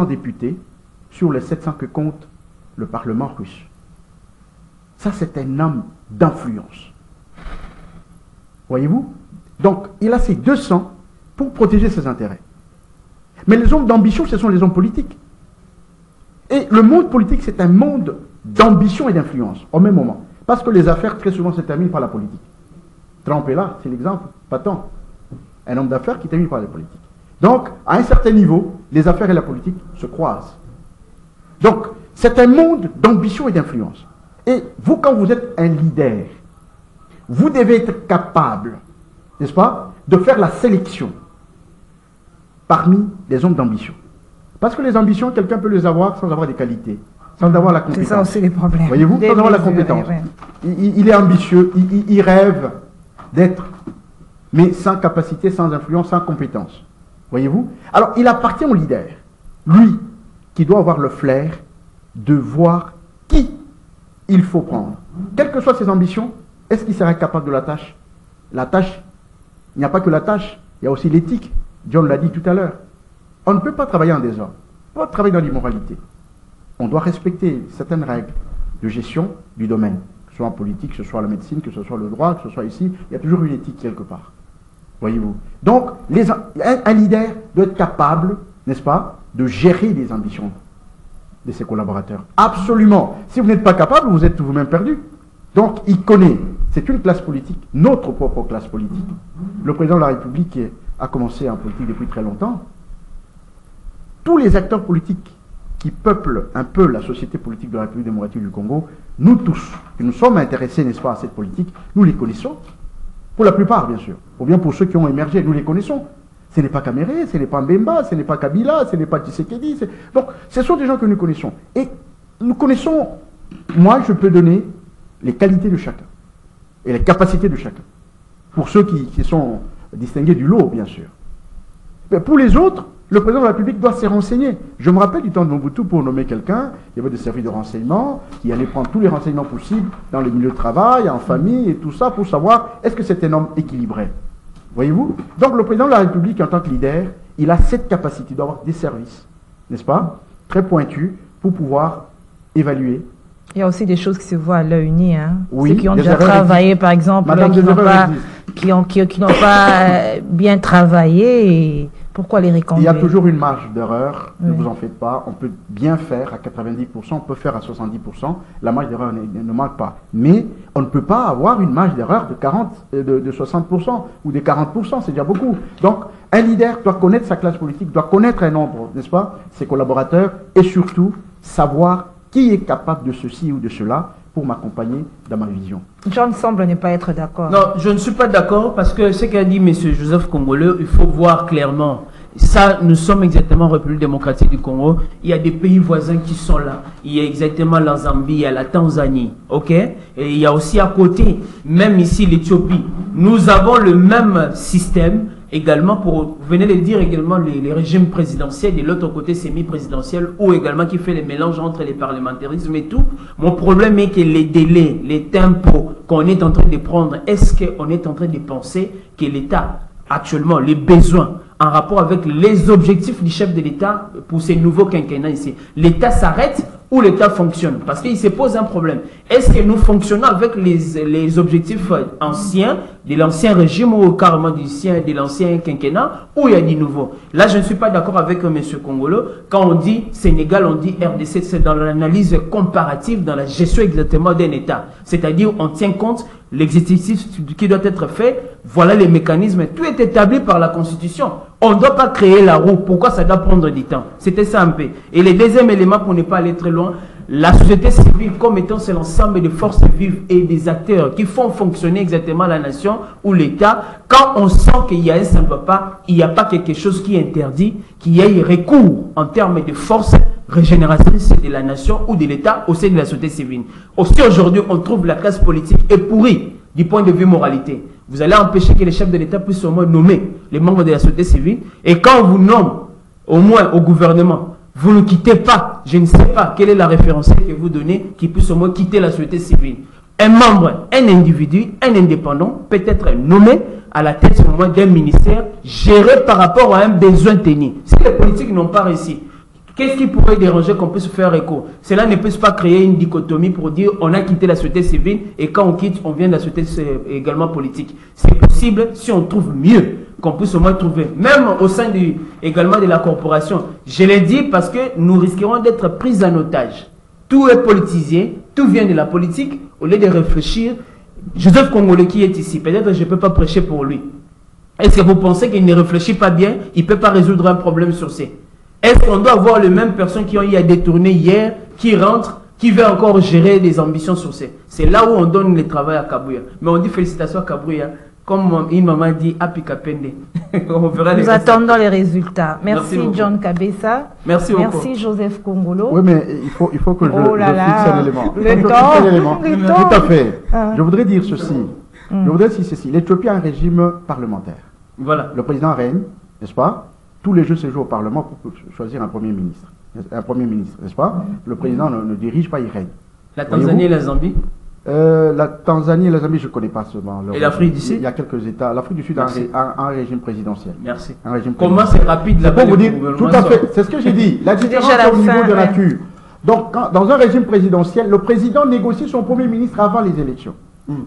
députés sur les 700 que compte le Parlement russe. Ça, c'est un homme d'influence. Voyez-vous? Donc, il a ces 200 pour protéger ses intérêts. Mais les hommes d'ambition, ce sont les hommes politiques. Et le monde politique, c'est un monde d'ambition et d'influence, au même moment. Parce que les affaires, très souvent, se terminent par la politique. Trump est là, c'est l'exemple, patent. Un homme d'affaires qui termine par la politique. Donc, à un certain niveau, les affaires et la politique se croisent. Donc, c'est un monde d'ambition et d'influence. Et vous, quand vous êtes un leader, vous devez être capable, n'est-ce pas, de faire la sélection parmi les hommes d'ambition. Parce que les ambitions, quelqu'un peut les avoir sans avoir des qualités, sans avoir la compétence. C'est ça aussi les problèmes. Voyez-vous, sans avoir la compétence. Il est ambitieux, il rêve d'être, mais sans capacité, sans influence, sans compétence. Voyez-vous? Alors, il appartient au leader, lui, qui doit avoir le flair de voir qui il faut prendre. Quelles que soient ses ambitions, est-ce qu'il sera capable de la tâche? La tâche, il n'y a pas que la tâche, il y a aussi l'éthique. John l'a dit tout à l'heure. On ne peut pas travailler en désordre, pas travailler dans l'immoralité. On doit respecter certaines règles de gestion du domaine, que ce soit en politique, que ce soit la médecine, que ce soit le droit, que ce soit ici, il y a toujours une éthique quelque part. Voyez-vous? Donc, un leader doit être capable, n'est-ce pas, de gérer les ambitions de ses collaborateurs. Absolument. Si vous n'êtes pas capable, vous êtes vous-même perdu. Donc, il connaît. C'est une classe politique, notre propre classe politique. Le président de la République a commencé en politique depuis très longtemps. Tous les acteurs politiques qui peuplent un peu la société politique de la République démocratique du Congo, nous tous, qui nous sommes intéressés, n'est-ce pas, à cette politique, nous les connaissons. Pour la plupart, bien sûr. Ou bien pour ceux qui ont émergé, nous les connaissons. Ce n'est pas Kaméré, ce n'est pas Mbemba, ce n'est pas Kabila, ce n'est pas Tshisekedi. Donc, ce sont des gens que nous connaissons. Et nous connaissons, moi, je peux donner les qualités de chacun et les capacités de chacun. Pour ceux qui sont distingués du lot, bien sûr. Mais pour les autres, Le président de la République doit se renseigner. Je me rappelle du temps de Mobutu, pour nommer quelqu'un, il y avait des services de renseignement qui allaient prendre tous les renseignements possibles dans les milieux de travail, en famille et tout ça pour savoir est-ce que c'était un homme équilibré. Voyez-vous? Donc le président de la République, en tant que leader, il a cette capacité d'avoir des services, n'est-ce pas, très pointus pour pouvoir évaluer. Il y a aussi des choses qui se voient à l'œil nu. Hein. Oui, ceux qui ont des déjà erreurs travaillé, existent. par exemple, Madame, qui des n'ont erreurs pas, existent. qui n'ont pas bien travaillé, et pourquoi les Il reconduire? y a toujours une marge d'erreur, ne Oui. vous en faites pas. On peut bien faire à 90%, on peut faire à 70%. La marge d'erreur ne manque pas. Mais on ne peut pas avoir une marge d'erreur de 60% ou de 40%, c'est déjà beaucoup. Donc, un leader doit connaître sa classe politique, doit connaître un nombre, n'est-ce pas, ses collaborateurs, et surtout savoir qui est capable de ceci ou de cela pour m'accompagner dans ma vision. John semble ne pas être d'accord. Non, je ne suis pas d'accord parce que ce qu'a dit M. Joseph Kongolo, il faut voir clairement. Ça, nous sommes exactement en République démocratique du Congo. Il y a des pays voisins qui sont là. Il y a exactement la Zambie, il y a la Tanzanie. OK? Et il y a aussi à côté, même ici, l'Éthiopie. Nous avons le même système également pour, vous venez de le dire également, les régimes présidentiels, de l'autre côté semi-présidentiel, ou également qui fait les mélanges entre les parlementarismes et tout. Mon problème est que les délais, les tempos qu'on est en train de prendre, est-ce qu'on est en train de penser que l'État, actuellement, les besoins en rapport avec les objectifs du chef de l'État pour ces nouveaux quinquennats ici, l'État s'arrête ou l'État fonctionne? Parce qu'il se pose un problème. Est-ce que nous fonctionnons avec les objectifs anciens, de l'ancien régime ou carrément de l'ancien quinquennat, ou il y a du nouveau? Là, je ne suis pas d'accord avec M. Kongolo. Quand on dit Sénégal, on dit RDC, c'est dans l'analyse comparative, dans la gestion exactement d'un État. C'est-à-dire, on tient compte l'exécutif qui doit être fait, voilà les mécanismes. Tout est établi par la Constitution. On ne doit pas créer la roue. Pourquoi ça doit prendre du temps? C'était ça un peu. Et le deuxième élément, pour ne pas aller très loin, la société civile comme étant c'est l'ensemble des forces vives et des acteurs qui font fonctionner exactement la nation ou l'État. Quand on sent qu'il y a un simple pas, il n'y a pas quelque chose qui interdit qu'il y ait recours en termes de force régénératrice de la nation ou de l'État au sein de la société civile. Aussi aujourd'hui, on trouve la classe politique est pourrie du point de vue moralité. Vous allez empêcher que les chefs de l'État puissent au moins nommer les membres de la société civile. Et quand on vous nomme, au moins au gouvernement, vous ne quittez pas, je ne sais pas quelle est la référence que vous donnez, qui puisse au moins quitter la société civile. Un membre, un individu, un indépendant peut être nommé à la tête au moins d'un ministère géré par rapport à un besoin tenu. Si les politiques n'ont pas réussi, qu'est-ce qui pourrait déranger qu'on puisse faire écho? Cela ne peut pas créer une dichotomie pour dire on a quitté la société civile et quand on quitte, on vient de la société également politique. C'est possible si on trouve mieux, qu'on puisse au moins trouver, même au sein également de la corporation. Je l'ai dit parce que nous risquerons d'être pris en otage. Tout est politisé, tout vient de la politique, au lieu de réfléchir. Joseph Kongolo qui est ici, peut-être que je ne peux pas prêcher pour lui. Est-ce que vous pensez qu'il ne réfléchit pas bien? Il ne peut pas résoudre un problème sur ces. Est-ce qu'on doit avoir les mêmes personnes qui ont eu à détourner hier, qui rentrent, qui veulent encore gérer des ambitions sur ces? C'est là où on donne le travail à Kabouya. Mais on dit félicitations à Kabouya. Comme une maman dit, Apikapende. On verra Nous attendons les résultats. Merci, Merci John Kabesa. Merci beaucoup. Merci Joseph Kongolo. Oui, mais il faut que je fixe un élément. Le temps. Tout à fait. Je voudrais dire ceci. Je voudrais dire ceci. L'Éthiopie a un régime parlementaire. Voilà. Le président règne, n'est-ce pas? Tous les jeux se jouent au Parlement pour choisir un Premier ministre. Un Premier ministre, n'est-ce pas? Le président ne dirige pas, il règne. La Tanzanie et la Zambie? La Tanzanie et la Zambie, je ne connais pas seulement. Et l'Afrique du Sud? Il y a quelques États. L'Afrique du Sud a un régime présidentiel. Merci. Un régime Comment c'est rapide là-bas? vous dire, tout à fait. C'est ce que j'ai dit. La différence est au niveau de la nature. Donc, dans un régime présidentiel, le président négocie son Premier ministre avant les élections.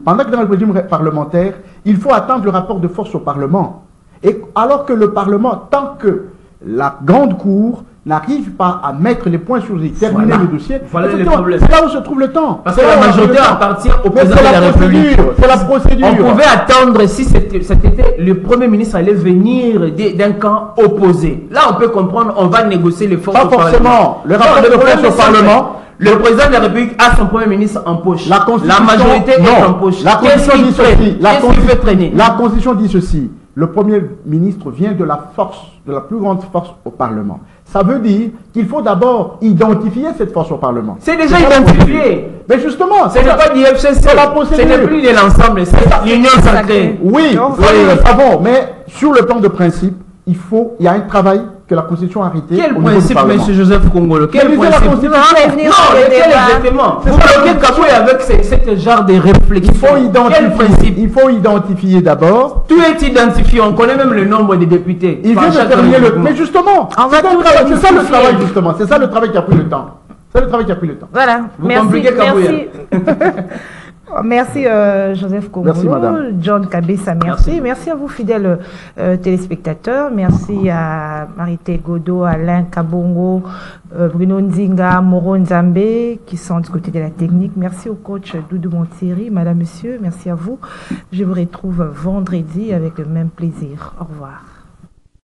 Pendant que dans le régime parlementaire, il faut attendre le rapport de force au Parlement. Et alors que le Parlement, tant que la grande cour n'arrive pas à mettre les points sur les terminer le dossier, voilà le problème. C'est là où se trouve le temps. Parce que la majorité appartient au président de la République. C'est la procédure. On pouvait attendre si cet été, le Premier ministre allait venir d'un camp opposé. Là, on peut comprendre, on va négocier les forces au Parlement. Pas forcément. Le rapport de force au Parlement. Le président de la République a son Premier ministre en poche. La majorité est en poche. La Constitution dit ceci. Qu'est-ce qui fait traîner? La Constitution dit ceci. Le Premier ministre vient de la force, de la plus grande force au Parlement. Ça veut dire qu'il faut d'abord identifier cette force au Parlement. C'est déjà identifié. Mais justement, ce n'est pas du FCC. Ce n'est plus de l'ensemble, c'est l'union sacrée. Oui, nous le savons. Mais sur le plan de principe, il y a un travail que la Constitution a arrêté Quel au niveau du principe, Parlement. M. Joseph Kongolo? Quel Mais la principe? Constitution Non, lequel exactement? Vous bloquez Kaboué avec ce genre de réflexion. Quel principe? Il faut identifier d'abord. Tout est identifié, on connaît même le nombre de députés. Il vient de terminer le. Mais justement, On va tout c'est ça le identifier. travail, justement. C'est ça le travail qui a pris le temps. C'est le travail qui a pris le temps. Voilà. Vous Merci. compliquez Kaboué. Merci Joseph Kongolo, Merci, madame. John Kabessa, merci. Merci à vous fidèles téléspectateurs, merci à Marité Godot, Alain Kabongo, Bruno Nzinga, Moro Nzambe qui sont du côté de la technique. Merci au coach Doudou Montieri, madame, monsieur, merci à vous. Je vous retrouve vendredi avec le même plaisir. Au revoir.